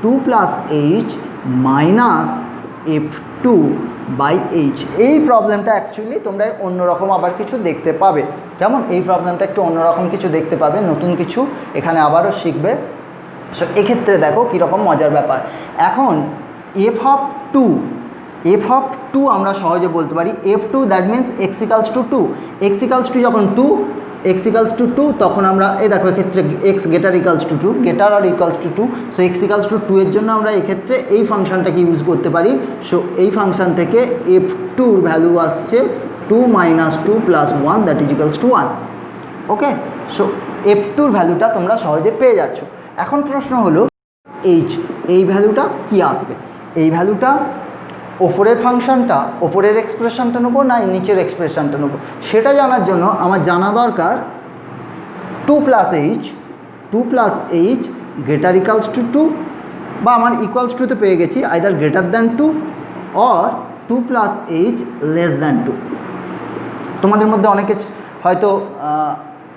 2 plus h minus f 2 by h. এই প্রবলেমটা অ্যাকচুয়ালি তোমরা অন্যরকম আবার কিছু দেখতে পাবে। কেমন? এই প্রবলেমটা একটু অন্যরকম কিছু দেখতে পাবে, নতুন কিছু এখানে আবারও শিখবে। সো এক্ষেত্রে দেখো কীরকম মজার ব্যাপার। এখন এফ অফ 2, এফ অফ 2 আমরা সহজে বলতে পারি F 2, that means x equals to 2। X equals to যখন 2, এক্স ইকালস টু 2, তখন আমরা এই দেখো এক্ষেত্রে x greater equals to 2, greater আর equals to 2। So x equals to 2 এর জন্য আমরা এক্ষেত্রে এই ফাংশনটাকে ইউজ করতে পারি। সো এই ফাংশন থেকে এফ 2-র ভ্যালু আসছে 2 minus 2 plus 1, that is equals to 1। Okay, so f 2-র ভ্যালুটা তোমরা সহজে পেয়ে যাচ্ছ। এখন প্রশ্ন হলো এইচ, এই ভ্যালুটা কি আসবে? এই ভ্যালুটা ওপরের ফাংশনটা, ওপরের এক্সপ্রেশনটা নেবো না নিচের এক্সপ্রেশনটা নেবো, সেটা জানার জন্য আমার জানা দরকার 2 plus h, 2 plus h greater equals to 2, বা আমার ইকুয়ালস টুতে পেয়ে গেছি, either greater than 2 or 2 plus H less than 2। তোমাদের মধ্যে অনেকে হয়তো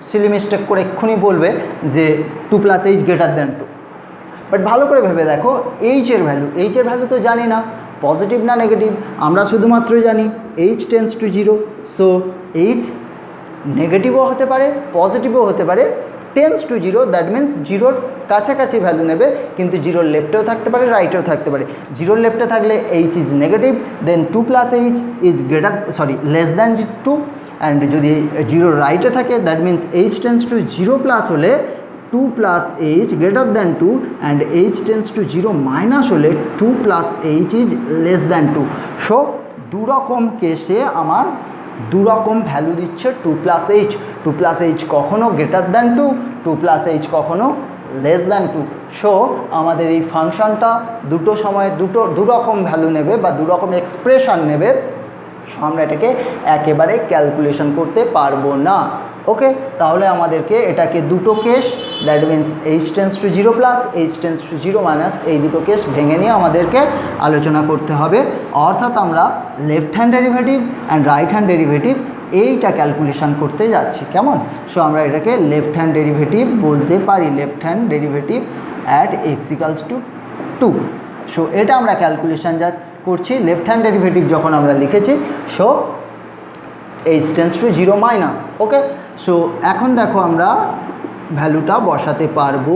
সিলি মিস্টেক করে এক্ষুনি বলবে যে 2 plus h greater than 2, but ভালো করে ভেবে দেখো এইচের ভ্যালু তো জানি না পজিটিভ না নেগেটিভ, আমরা শুধুমাত্র জানি h tends to 0। So h নেগেটিভও হতে পারে পজিটিভও হতে পারে, টেন্স টু 0, দ্যাট মিন্স 0-র কাছাকাছি ভ্যালু নেবে, কিন্তু 0-র লেফটেও থাকতে পারে রাইটেও থাকতে পারে। 0-র লেফটে থাকলে h is negative, then 2 plus h is less than 2, and যদি 0-র রাইটে থাকে that means h tends to 0 plus হলে 2 plus h greater than 2, and h tends to 0 minus হলে 2 plus h is less than 2। So দুরকম কেসে আমার দুরকম ভ্যালু দিচ্ছে 2 প্লাস এইচ। 2 প্লাস এইচ কখনও গ্রেটার দ্যান 2, 2 প্লাস এইচ কখনও লেস দ্যান 2। সো আমাদের এই ফাংশনটা দুটো সময় দুরকম ভ্যালু নেবে বা দুরকম এক্সপ্রেশন নেবে। সো আমরা এটাকে একেবারে ক্যালকুলেশন করতে পারবো না। ওকে, তাহলে আমাদেরকে এটাকে দুটো case, that means h tends to 0 plus h tends to 0 minus, এই দুটো কেস ভেঙে নিয়ে আমাদেরকে আলোচনা করতে হবে। অর্থাৎ আমরা left hand derivative and right hand derivative এইটা ক্যালকুলেশন করতে যাচ্ছি। কেমন? সো আমরা এটাকে লেফট হ্যান্ড ডেরিভেটিভ বলতে পারি, left hand derivative at x equals to 2। So এটা আমরা ক্যালকুলেশন করছি লেফট হ্যান্ড ডেরিভেটিভ যখন আমরা লিখেছি। So H tends to 0 minus. Okay, so এখন দেখো আমরা ভ্যালুটা বসাতে পারবো।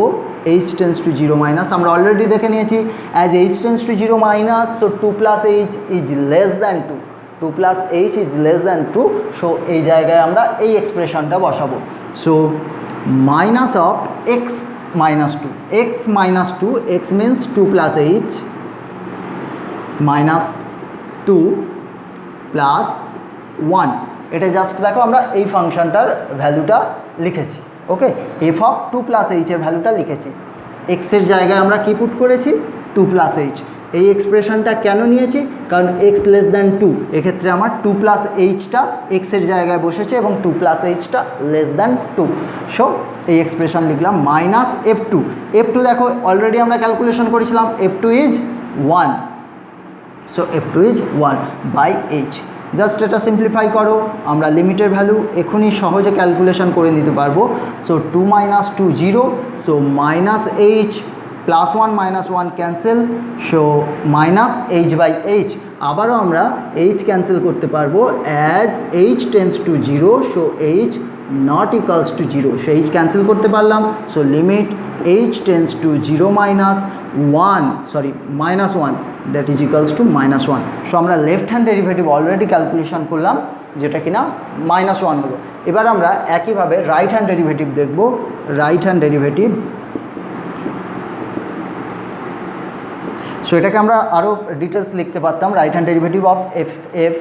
এইচ টেন্স টু 0 মাইনাস আমরা অলরেডি দেখে নিয়েছি, as h tends to 0 minus, so 2 plus h is less than 2, 2 plus h is less than 2। So এই জায়গায় আমরা এই এক্সপ্রেশনটা বসাবো। So minus of x minus 2, x minus 2, x means 2 plus h minus 2 plus 1। এটা just দেখো আমরা এই ফাংশনটার ভ্যালুটা লিখেছি। ওকে, এফ অফ 2 প্লাস এইচের ভ্যালুটা লিখেছি। এক্সের জায়গায় আমরা কি পুট করেছি? 2 প্লাস এইচ। এই এক্সপ্রেশনটা কেন নিয়েছি? কারণ এক্স লেস দ্যান 2, এক্ষেত্রে আমার 2 প্লাস এইচটা এক্সের জায়গায় বসেছে এবং 2 প্লাস এইচটা লেস দ্যান 2। সো এই এক্সপ্রেশন লিখলাম মাইনাস এফ 2। এফ 2 দেখো অলরেডি আমরা ক্যালকুলেশন করেছিলাম, এফ 2 ইজ 1। সো f 2 is 1 by h. Just এটা সিম্পলিফাই করো, আমরা লিমিটের ভ্যালু এখনই সহজে ক্যালকুলেশন করে নিতে পারবো। So 2 minus 2 0, so minus h plus 1 minus 1 cancel, so minus h by h. আবারও আমরা এইচ ক্যান্সেল করতে পারবো, as h tends to 0, so h not equals to 0, so h cancel করতে পারলাম। So limit h tends to 0 minus 1, sorry minus 1, that is equals to minus 1। So আমরা left hand derivative already calculation করলাম, যেটা কিনা minus 1 হলো। এবার আমরা একইভাবে রাইট হ্যান্ড ডেরিভেটিভ দেখব। রাইট হ্যান্ড ডেরিভেটিভ, সো এটাকে আমরা আরও ডিটেলস লিখতে পারতাম। Right hand derivative of F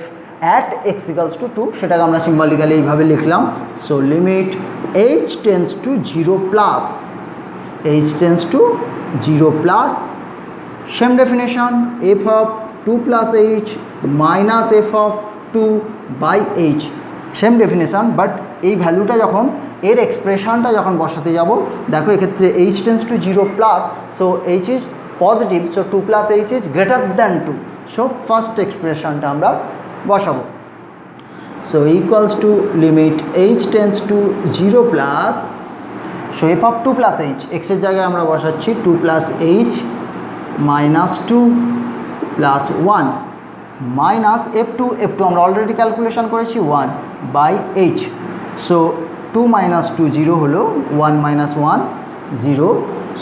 at x equals to 2, সেটাকে আমরা সিম্বলিক্যালি এইভাবে লিখলাম। So limit h tends to 0 plus, h tends to 0 plus. Same definition, f of 2 plus h minus f of 2 by h. Same definition, but এই ভ্যালুটা যখন এর এক্সপ্রেশনটা যখন বসাতে যাব, দেখো এক্ষেত্রে h tends to 0 plus, so h is positive, so 2 plus h is greater than 2, so first এক্সপ্রেশনটা আমরা বসাবো। So equals to limit h tends to 0 plus, so f of 2 plus h, এক্সের জায়গায় আমরা বসাচ্ছি 2 plus h minus 2 plus 1 minus f2 আমরা already calculation করেছি 1 by h, so 2 minus 2 0 হলো, 1 minus 1 0,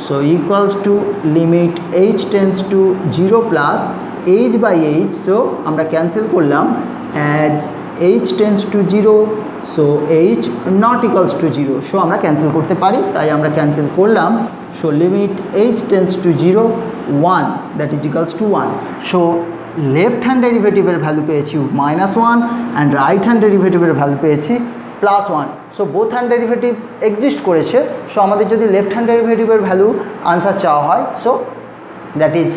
so equals to limit h tends to 0 plus h by h, so আমরা cancel করলাম as h tends to 0, so h not equals to 0, so আমরা cancel করতে পারি, তাই আমরা cancel করলাম। So limit h tends to 0 1, that is equals to 1, so left hand ডেরিভেটিভের value পেয়েছি -1 অ্যান্ড রাইট হ্যান্ড ডেরিভেটিভের ভ্যালু পেয়েছি +1, so both hand derivative exist করেছে। সো আমাদের যদি লেফট হ্যান্ড ডেরিভেটিভের ভ্যালু আনসার চাওয়া হয়, so that is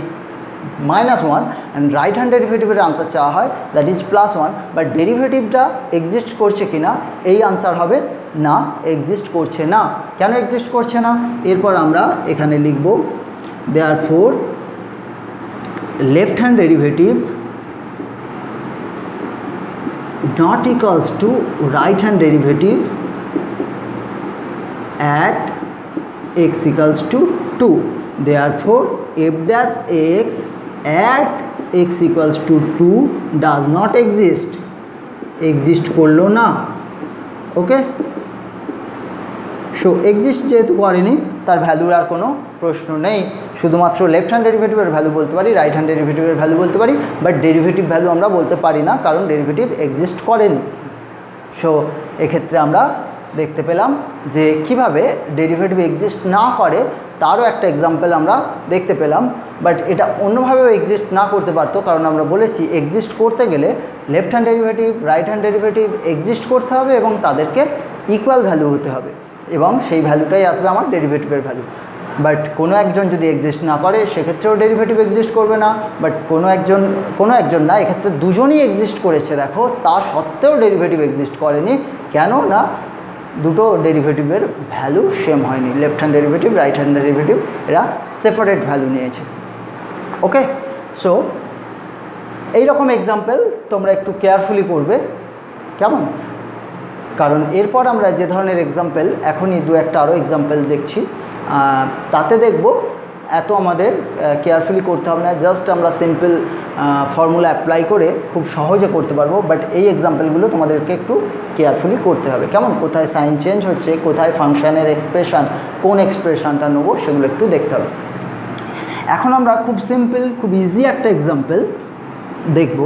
-1 and right hand ডেরিভেটিভের আনসার চাওয়া হয় দ্যাট ইজ +1, বাট ডেরিভেটিভটা এক্সিস্ট করছে কি না এই আনসার হবে না, এক্সিস্ট করছে না। কেন এক্সিস্ট করছে না, এরপর আমরা এখানে লিখব therefore left hand derivative not equals to right hand derivative at x equals to 2, therefore f dash x at x equals to 2 does not exist করলো না। ওকে, সো এক্সিস্ট যেহেতু করেনি তার ভ্যালুর আর কোনো প্রশ্ন নেই, শুধুমাত্র লেফট হ্যান্ড ডেরিভেটিভের ভ্যালু বলতে পারি, রাইট হ্যান্ড ডেরিভেটিভের ভ্যালু বলতে পারি, বাট ডেরিভেটিভ ভ্যালু আমরা বলতে পারি না, কারণ ডেরিভেটিভ এক্সিস্ট করেনি। সো এক্ষেত্রে আমরা দেখতে পেলাম যে কিভাবে ডেরিভেটিভ এক্সিস্ট না করে তারও একটা এক্সাম্পল আমরা দেখতে পেলাম, বাট এটা অন্যভাবেও এক্সিস্ট না করতে পারতো, কারণ আমরা বলেছি এক্সিস্ট করতে গেলে left hand derivative right hand derivative exist করতে হবে এবং তাদেরকে ইকুয়াল ভ্যালু হতে হবে, এবং সেই ভ্যালুটাই আসবে আমার ডেরিভেটিভের ভ্যালু। বাট কোনো একজন যদি এক্সিস্ট না করে সেক্ষেত্রেও ডেরিভেটিভ এক্সিস্ট করবে না, বাট কোনো একজন না, এক্ষেত্রে দুজনই এক্সিস্ট করেছে দেখো, তা সত্ত্বেও ডেরিভেটিভ এক্সিস্ট করেনি। কেন না, দুটো ডেরিভেটিভের ভ্যালু সেম হয়নি, left hand derivative right hand derivative এরা সেপারেট ভ্যালু নিয়েছে। ওকে, সো এইরকম এক্সাম্পল তোমরা একটু কেয়ারফুলি করবে, কেমন? কারণ এরপর আমরা যে ধরনের এক্সাম্পল এখনই দু একটা আরও এক্সাম্পল দেখছি, তাতে দেখব এত আমাদের কেয়ারফুলি করতে হবে না, জাস্ট আমরা সিম্পল ফর্মুলা অ্যাপ্লাই করে খুব সহজে করতে পারবো, বাট এই এক্সাম্পলগুলো তোমাদেরকে একটু কেয়ারফুলি করতে হবে, কেমন? কোথায় সাইন চেঞ্জ হচ্ছে, কোথায় ফাংশানের এক্সপ্রেশন, কোন এক্সপ্রেশনটা নেবো সেগুলো একটু দেখতে হবে। এখন আমরা খুব সিম্পল খুব ইজি একটা এক্সাম্পল দেখব,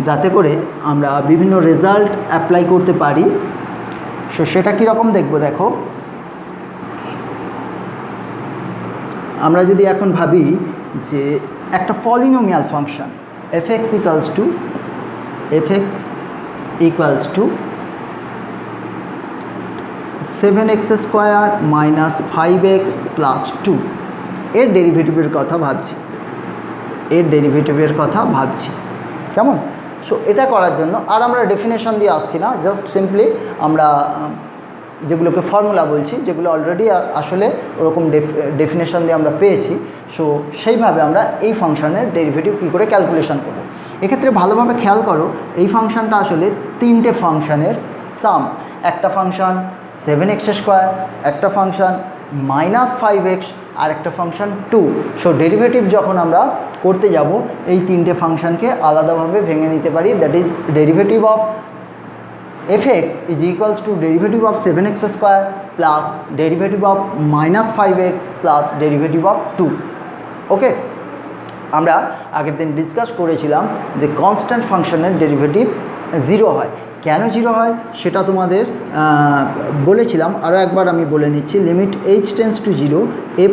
যাতে করে আমরা বিভিন্ন রেজাল্ট অ্যাপ্লাই করতে পারি। সো সেটা কীরকম দেখব, দেখো আমরা যদি এখন ভাবি যে একটা polynomial function f(x) equals to 7x square minus 5x plus 2, এর ডেরিভেটিভের কথা ভাবছি, কেমন? সো এটা করার জন্য আর আমরা ডেফিনেশন দিয়ে আসছি না, জাস্ট সিম্পলি আমরা যেগুলোকে ফর্মুলা বলছি, যেগুলো অলরেডি আসলে ওরকম ডেফিনেশন দিয়ে আমরা পেয়েছি, সো সেইভাবে আমরা এই ফাংশনের ডেরিভেটিভ কী করে ক্যালকুলেশন করব। এক্ষেত্রে ভালোভাবে খেয়াল করো, এই ফাংশনটা আসলে তিনটে ফাংশনের সাম, একটা ফাংশন 7x স্কোয়ার, একটা ফাংশন -5x, আর একটা ফাংশন 2। সো ডেরিভেটিভ যখন আমরা করতে যাব এই তিনটে ফাংশনকে আলাদাভাবে ভেঙে নিতে পারি, that is derivative of f(x) is equals to derivative of 7x square plus derivative of -5x plus derivative of 2. ওকে, আমরা আগের দিন ডিসকাস করেছিলাম যে কনস্ট্যান্ট ফাংশনের ডেরিভেটিভ 0 হয়, কেন 0 হয় সেটা তোমাদের বলেছিলাম, আরও একবার আমি বলে নিচ্ছি। Limit h tends to 0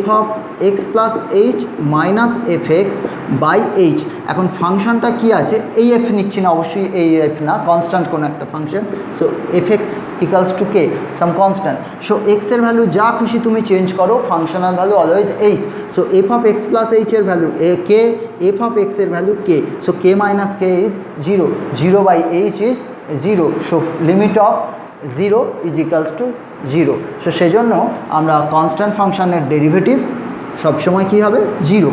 f of x plus h minus f x by h. এখন ফাংশনটা কী আছে, এই এফ নিচ্ছি না, অবশ্যই এই এফ না, কনস্ট্যান্ট কোনো একটা function. So f x equals to k, some constant. So এক্সের ভ্যালু যা খুশি তুমি চেঞ্জ করো, functional value always h. So f of x plus এইচের ভ্যালু কে, এফ অফ এক্সের value k. So k minus k is 0, 0 by h is 0। So limit of 0 is equals to 0। So সেজন্য আমরা constant ফাংশনের derivative সবসময় কী হবে, 0।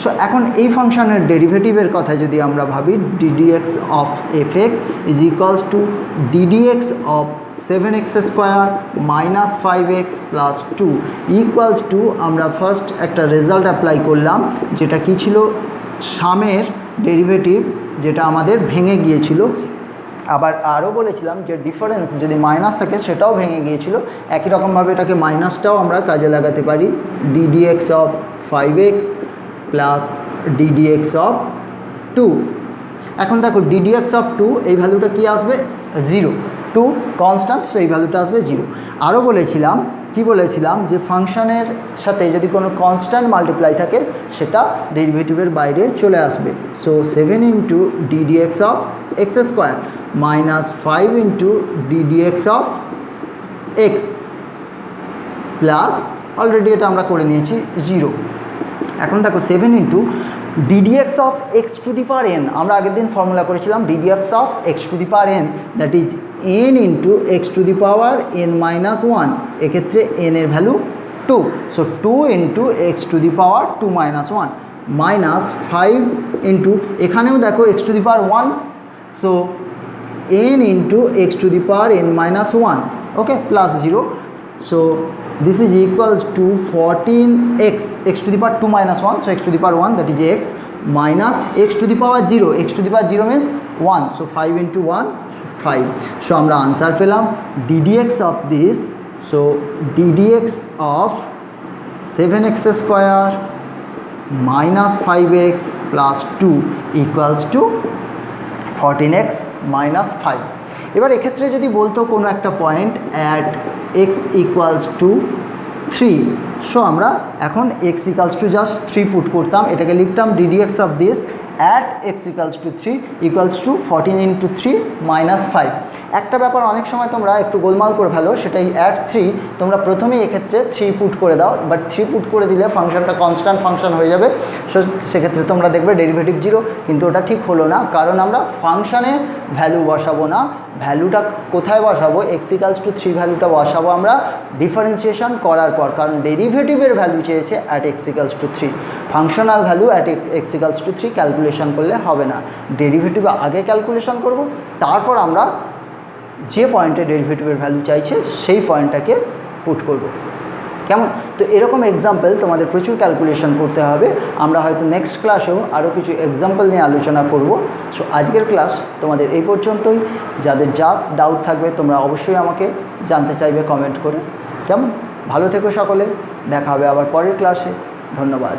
So এখন এই ফাংশনের ডেরিভেটিভের কথা যদি আমরা ভাবি, ddx of f x is equals two ddx of 7x square minus 5x plus 2 equals to, আমরা ফার্স্ট একটা রেজাল্ট অ্যাপ্লাই করলাম, যেটা কি ছিল, সামের ডেরিভেটিভ, যেটা আমাদের ভেঙে গিয়েছিল। আবার আরও বলেছিলাম যে ডিফারেন্স যদি মাইনাস থাকে সেটাও ভেঙে গিয়েছিল। একই রকমভাবে এটাকে মাইনাসটাও আমরা কাজে লাগাতে পারি, ddx of 5x plus ddx of 2। এখন দেখো ddx অফ 2 এই ভ্যালুটা কি আসবে, 0, 2 কনস্ট্যান্ট, সো এই ভ্যালুটা আসবে 0। আরও বলেছিলাম, কি বলেছিলাম, যে ফাংশনের সাথে যদি কোনো কনস্ট্যান্ট মাল্টিপ্লাই থাকে সেটা ডেরিভেটিভের বাইরে চলে আসবে। So 7 into ddx of x square minus 5 into ddx of x plus, already এটা আমরা করে নিয়েছি 0। এখন দেখো 7 into ddx of x to the power n, আমরা আগের দিন ফর্মুলা করেছিলাম ddx of x to the power n, that is n into x to the power n minus 1, এক্ষেত্রে n এর value 2। So 2 into x to the power 2 minus 1 minus 5 into, এখানেও দেখো x to the power 1, so n into x to the power n minus 1, okay, plus 0। So this is equals to 14x, x to the power 2 minus 1, so x to the power 1, that is x, minus x to the power 0, x to the power 0 means 1, so 5 into 1, 5. So আমরা answer পেলাম ddx of this, so ddx of 7x square minus 5x plus 2 equals to 14x minus 5. এবার এক্ষেত্রে যদি বলতো কোনো একটা point at x equals to 3, so আমরা এখন x equals to just 3 put করতাম, এটাকে লিখতাম ddx of this at x equals to 3 equals to 14 into 3 minus 5। একটা ব্যাপার অনেক সময় তোমরা একটু গোলমাল করে ফেলো, সেটাই অ্যাট 3 তোমরা প্রথমেই এক্ষেত্রে 3 পুট করে দাও, বাট 3 পুট করে দিলে ফাংশনটা কনস্ট্যান্ট ফাংশন হয়ে যাবে। সো সেক্ষেত্রে তোমরা দেখবে ডেরিভেটিভ 0, কিন্তু ওটা ঠিক হলো না, কারণ আমরা ফাংশানে ভ্যালু বসাবো না, ভ্যালুটা কোথায় বসাবো, x ইকুয়ালস টু 3 ভ্যালুটা বসাবো আমরা ডিফারেন্সিয়েশন করার পর, কারণ ডেরিভেটিভের ভ্যালু চেয়েছে at x equals to 3, functional value at x equals to 3 calculation করলে হবে না, ডেরিভেটিভ আগে ক্যালকুলেশন করব, তারপর আমরা যে পয়েন্টে ডেরিভেটিভের ভ্যালু চাইছে সেই পয়েন্টটাকে পুট করব, কেমন? তো এরকম এক্সাম্পল তোমাদের প্রচুর ক্যালকুলেশন করতে হবে, আমরা হয়তো নেক্সট ক্লাসেও আরও কিছু এক্সাম্পল নিয়ে আলোচনা করব। সো আজকের ক্লাস তোমাদের এই পর্যন্তই, যাদের যা ডাউট থাকবে তোমরা অবশ্যই আমাকে জানতে চাইবে কমেন্ট করে, কেমন? ভালো থেকো সকলে, দেখা হবে আবার পরের ক্লাসে, ধন্যবাদ।